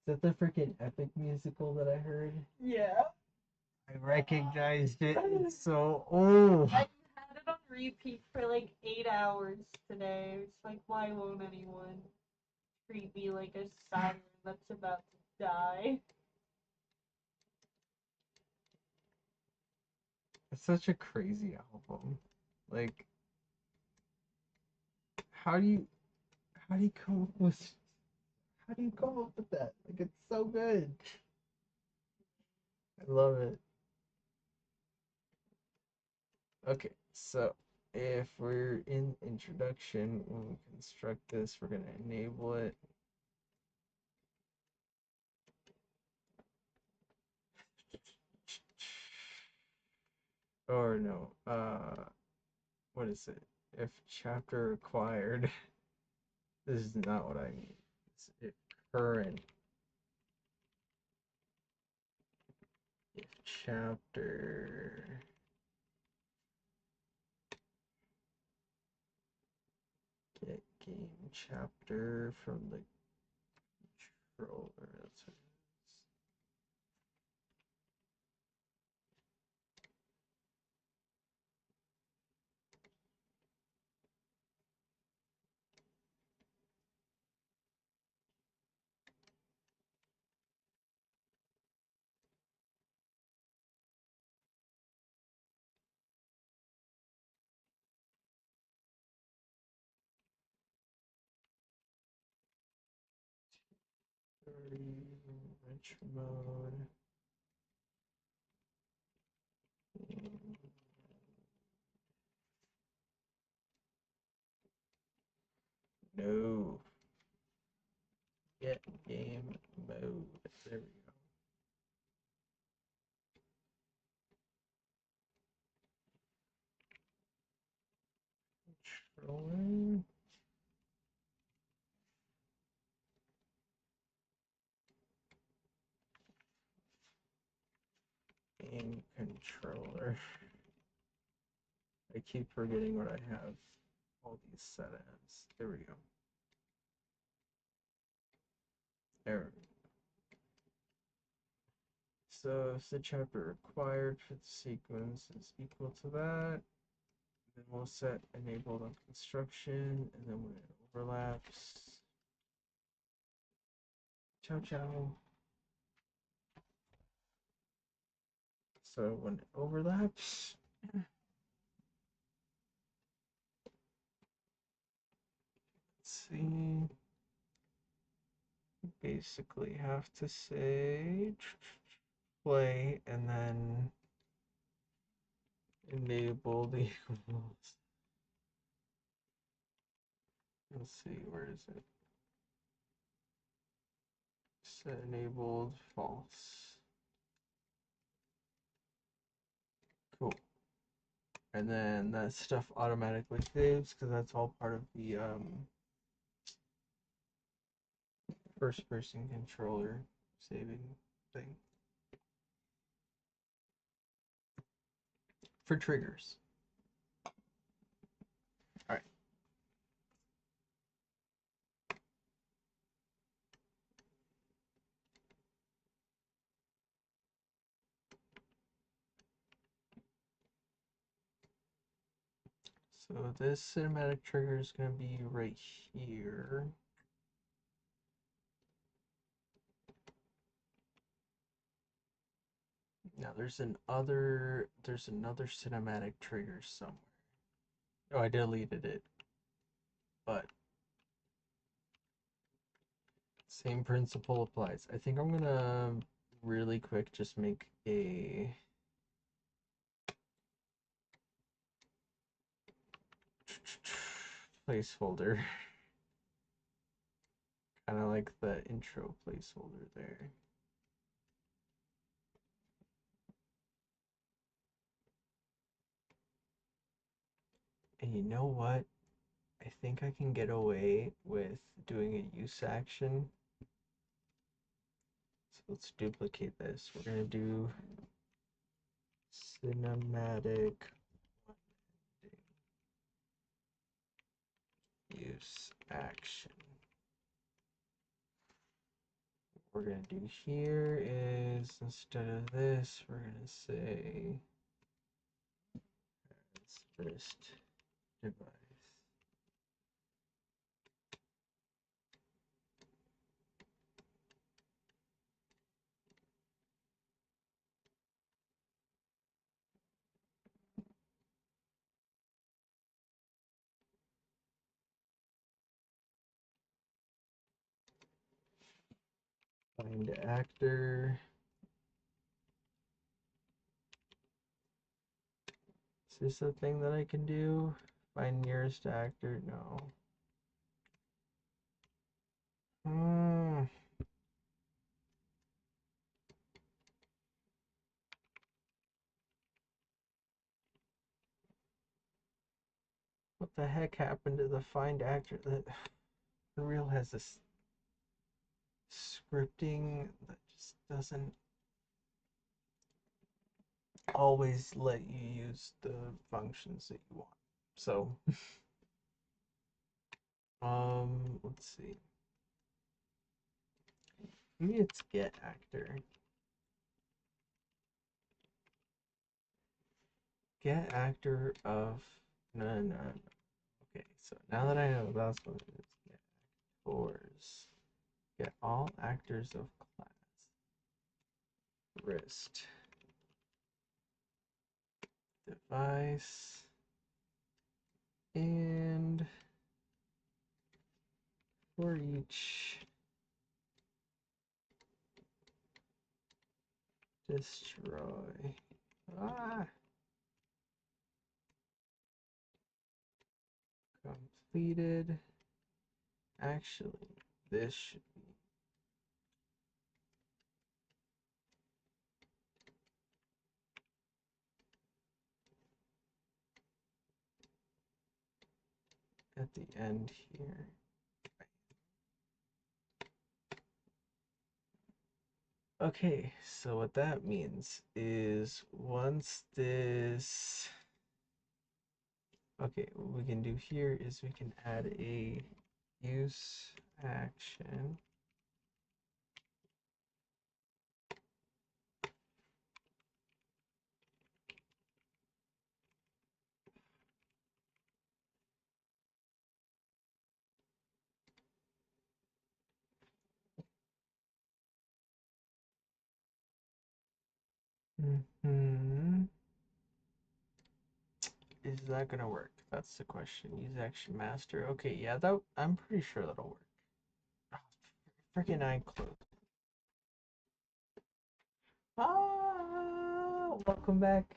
is that the freaking epic musical that I heard? Yeah. I recognized it. It's so old. I had it on repeat for like 8 hours today. It's like, why won't anyone treat me like a siren that's about to die? It's such a crazy album. Like, how do you come up with that? Like, it's so good. I love it. Okay, so if we're in introduction, when we construct this, we're gonna enable it. Or no, what is it? If chapter required, this is not what I mean. It's if current. If chapter get game chapter from the controller. That's what it is. Retro mode. No. Get game mode. There we go. Controller. Game controller. I keep forgetting what I have all these set as. There we go. There. So if the chapter required for the sequence is equal to that, then we'll set enabled on construction, and then when it overlaps, ciao ciao. So when it overlaps, let's see, you basically have to say play and then enable the equals. Let's see, where is it? Set enabled false. Cool. And then that stuff automatically saves because that's all part of the first person controller saving thing. For triggers. All right. So this cinematic trigger is going to be right here. Now there's another cinematic trigger somewhere. Oh, I deleted it. But same principle applies. I think I'm gonna really quick just make a placeholder. Kind of like the intro placeholder there. And you know what? I think I can get away with doing a use action. So let's duplicate this. We're going to do cinematic use action. What we're going to do here is instead of this, we're going to say first device. Find actor. Is this a thing that I can do? Find nearest actor? No. What the heck happened to the find actor? That Unreal has this scripting that just doesn't always let you use the functions that you want. So, let's see. Maybe it's get actor. Get actor of no. Okay, so now that I know that's what it is, get actors. Get all actors of class. Wrist. Device. And for each Destroy. Ah! Completed. Actually, this should be. At the end here. Okay, so what that means is once this, okay, what we can do here is we can add a use action. Is that gonna work? That's the question. Use action master. Okay, yeah, that I'm pretty sure that'll work. Oh, freaking eye closed. Ah, welcome back.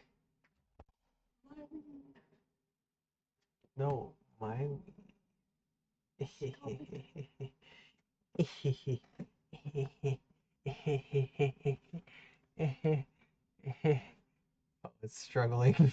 No, my. Oh, it's struggling.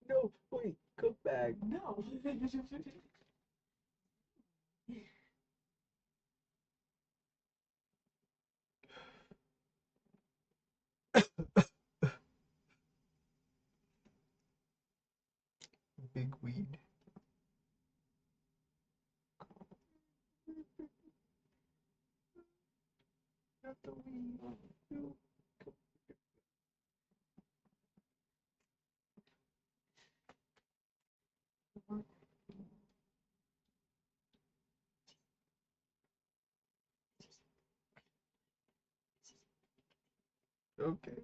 No, wait, come back. No. Big weed. Not the weed. No. Okay.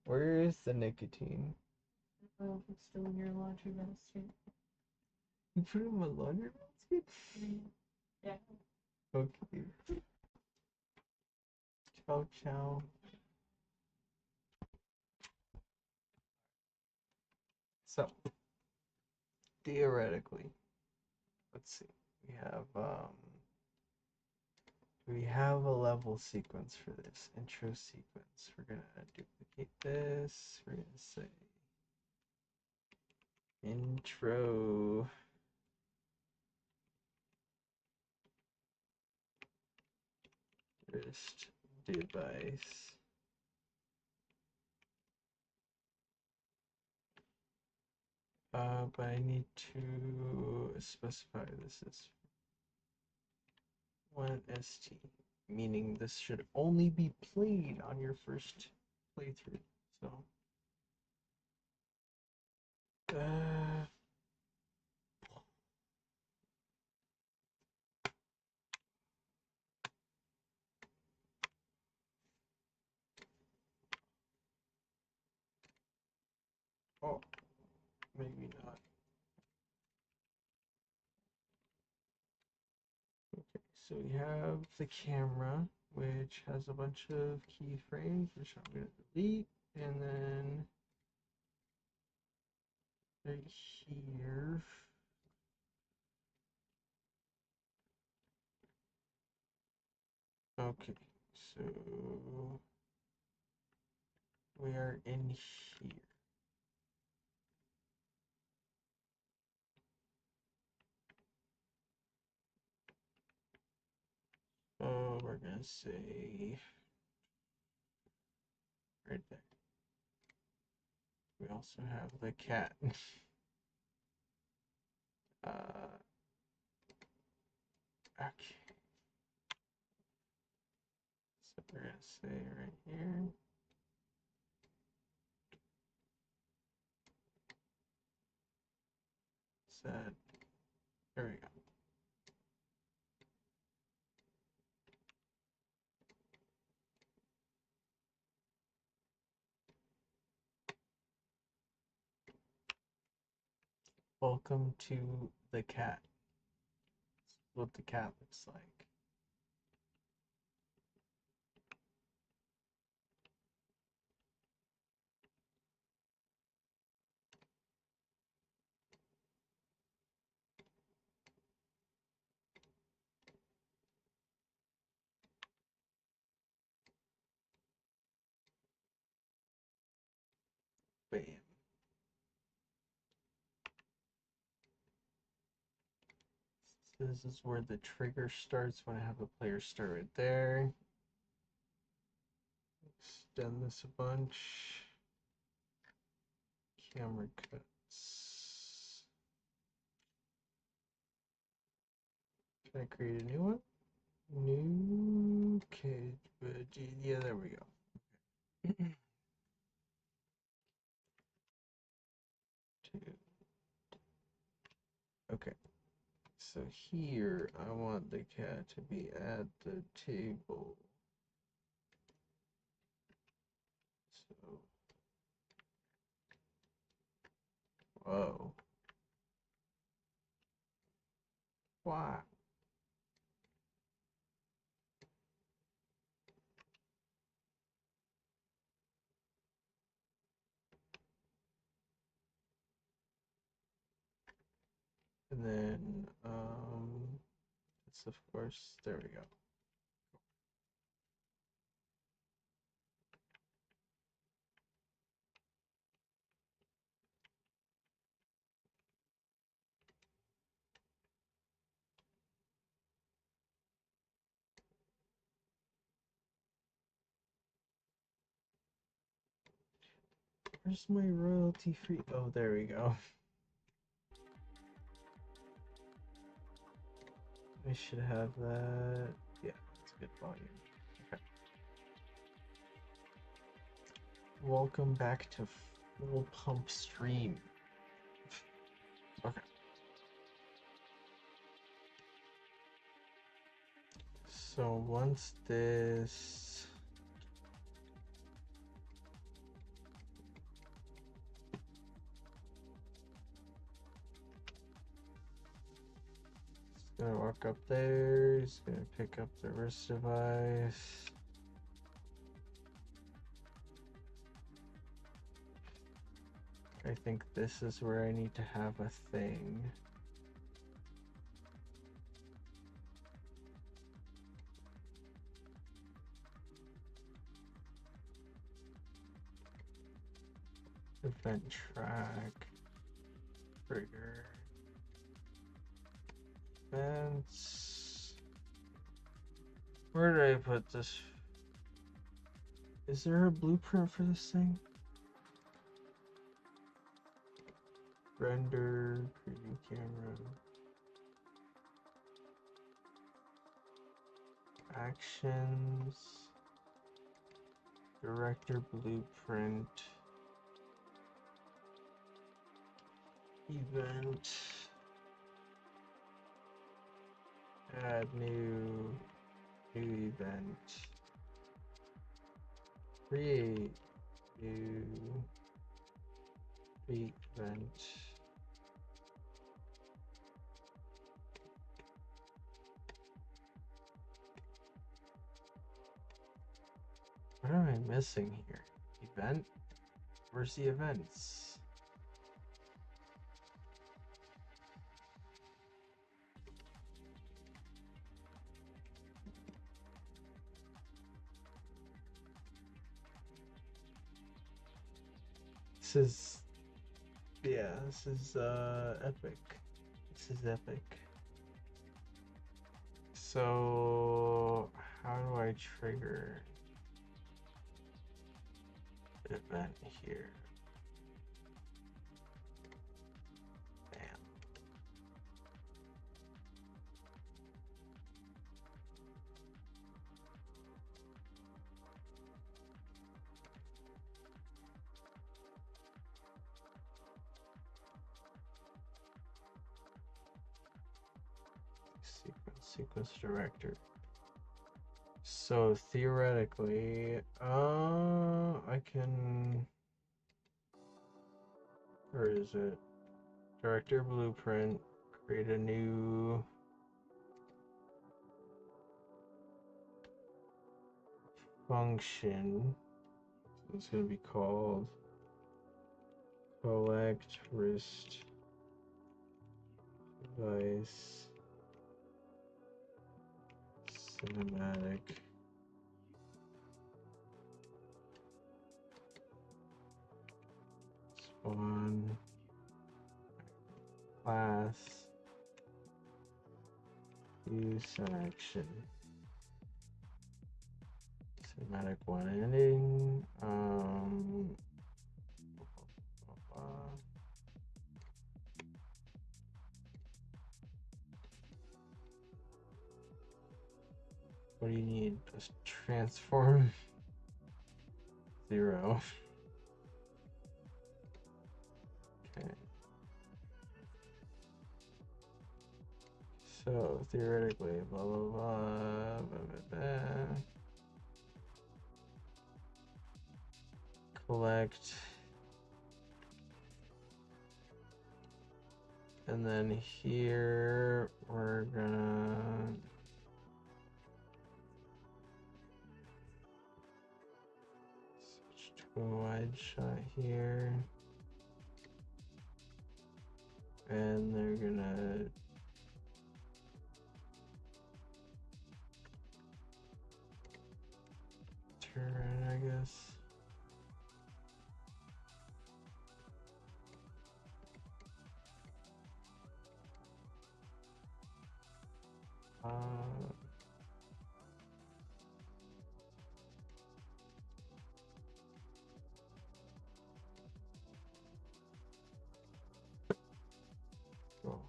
Where is the nicotine? Oh, it's still in your laundry basket. You put it in my laundry basket? Yeah. Okay. Ciao, ciao. So, theoretically, let's see. We have a level sequence for this intro sequence. We're gonna duplicate this. We're gonna say intro first device. But I need to specify this as 1ST, meaning this should only be played on your first playthrough. So, oh, maybe not. Okay, so we have the camera, which has a bunch of keyframes, which I'm going to delete, and then right here. Okay, so we are in here. Oh, we're gonna say right there. We also have the cat. Okay. So we're gonna say right here. Set. There we go. Welcome to the cat. That's what the cat looks like. Bam. So this is where the trigger starts when I have a player start right there. Extend this a bunch. Camera cuts. Can I create a new one? New cage, yeah, there we go. Two. Okay, so here I want the cat to be at the table. So, whoa. Why? And then, it's of course, there we go. Where's my royalty free? Oh, there we go. I should have that. Yeah, that's good volume. Okay. Welcome back to Full Pump Stream. Okay. So once this gonna walk up there, he's gonna pick up the wrist device. I think this is where I need to have a thing. Event track, trigger, events. Where did I put this? Is there a blueprint for this thing? Render, preview camera, actions, director blueprint, event, add new event, create new event. What am I missing here? Event? Where's the events? This is, yeah, this is epic. This is epic. So how do I trigger an event here? Bam. Sequence director. So theoretically, I can. Where is it? Director blueprint. Create a new function. It's going to be called collect wrist device cinematic spawn class use action cinematic one ending what do you need? Just transform 0. Okay. So theoretically, blah blah blah, blah, blah, blah. Collect, and then here we're gonna switch to a wide shot here, and they're gonna turn, I guess. Cool.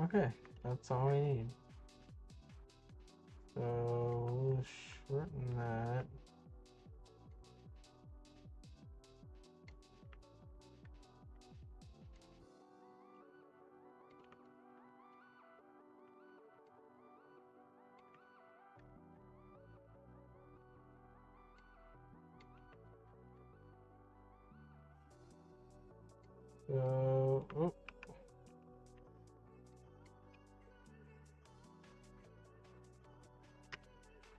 Okay, that's all we need. So we'll shorten that. So, oh.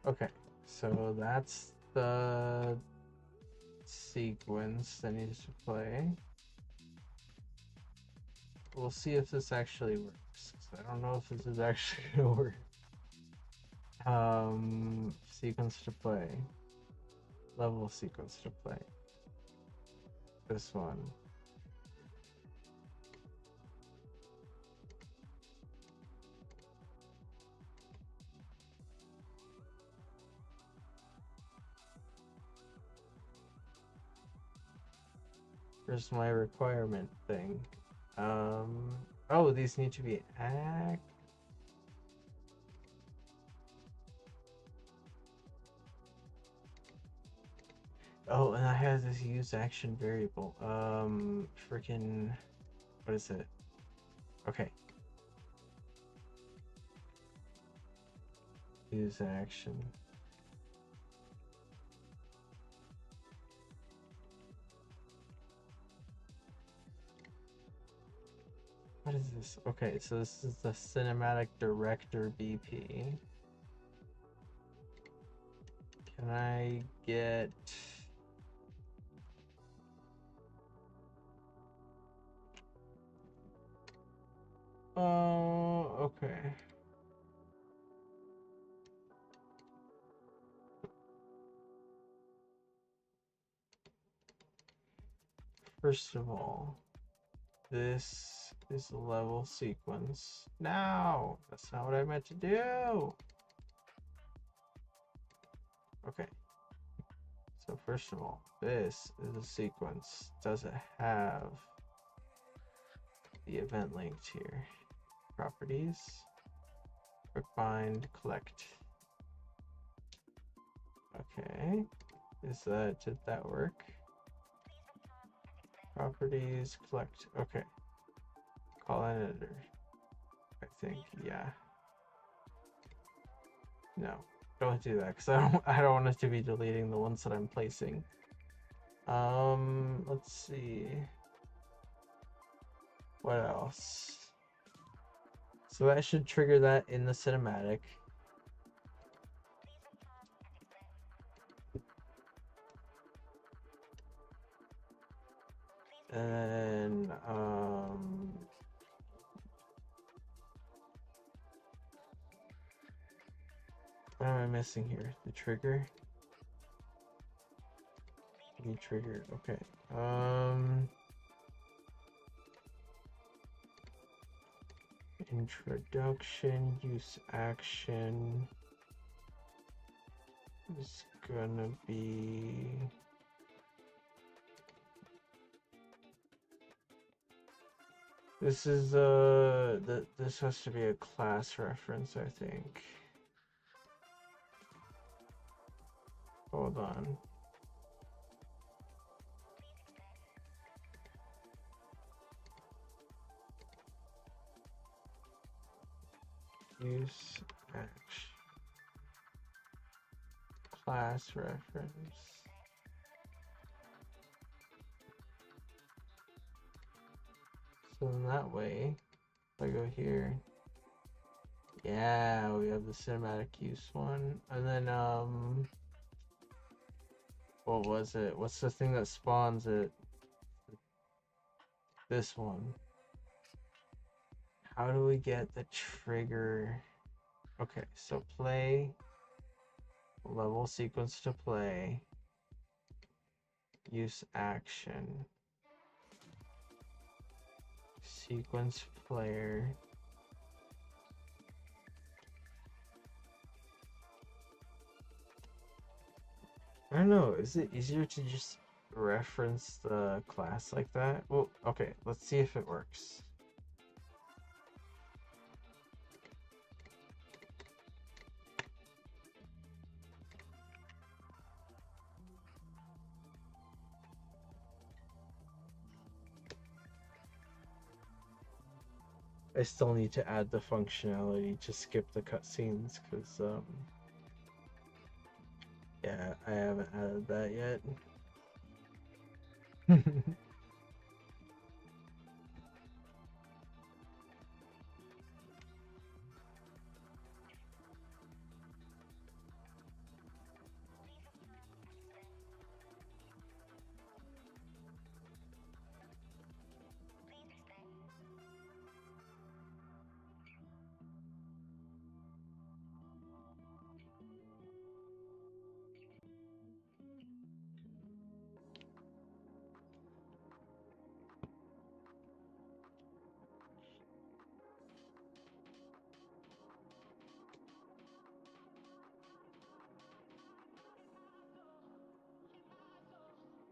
Okay, so that's the sequence that needs to play. We'll see if this actually works. I don't know if this is actually gonna work. Sequence to play. Level sequence to play. This one. Here's my requirement thing. Oh, these need to be act. Oh, and I have this use action variable. Freaking, what is it? Okay. Use action. What is this? Okay, so this is the cinematic director BP. Can I get... Oh, okay. First of all, this is a level sequence. No, that's not what I meant to do. Okay. So first of all, this is a sequence. Does it have the event linked here? Properties, quick bind, collect. Okay. Did that work? Properties, collect. Okay. Call editor. I think, yeah. No, don't do that because I don't want it to be deleting the ones that I'm placing. Let's see. What else? So that should trigger that in the cinematic. And what am I missing here? The trigger? The trigger, okay. Introduction, use action is gonna be this is this has to be a class reference, I think. Hold on. Use action class reference. So in that way, if I go here, yeah, we have the cinematic use one, and then what was it? What's the thing that spawns it? This one. How do we get the trigger? Okay, so play, level sequence to play, use action, sequence player. I don't know, is it easier to just reference the class like that? Well, okay, let's see if it works. I still need to add the functionality to skip the cutscenes because yeah, I haven't added that yet.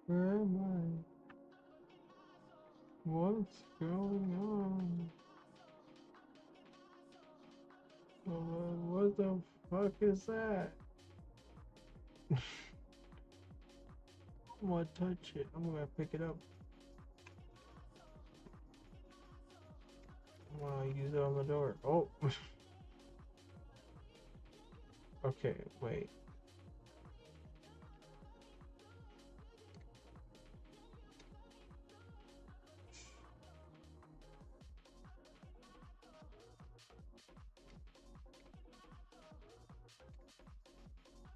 Where am I? What's going on? What the fuck is that? I'm gonna touch it. I'm gonna pick it up. I'm gonna use it on the door. Oh. Okay, wait.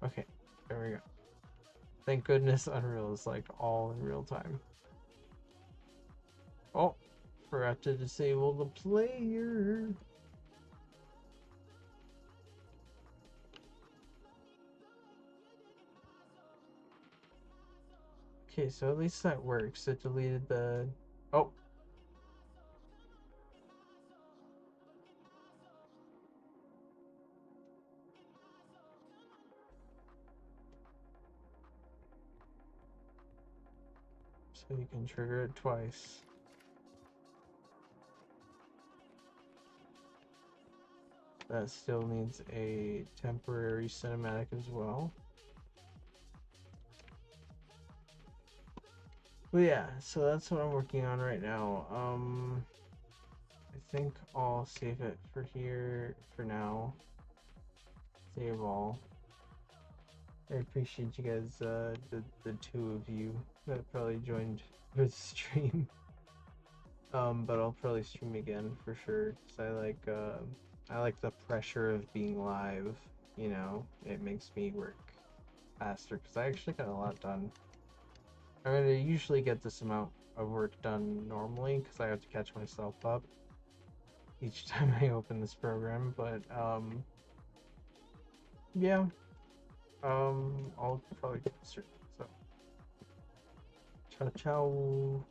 Okay, there we go. Thank goodness Unreal is like all in real time. Oh, forgot to disable the player. Okay, so at least that works. It deleted the... Oh. So you can trigger it twice. That still needs a temporary cinematic as well. But yeah, so that's what I'm working on right now. I think I'll save it for here for now. Save all. I appreciate you guys, the two of you that probably joined for the stream. But I'll probably stream again for sure, because I like the pressure of being live, you know, it makes me work faster, because I actually got a lot done. I mean, I usually get this amount of work done normally, because I have to catch myself up each time I open this program, but, yeah, I'll probably get started, so, ciao ciao.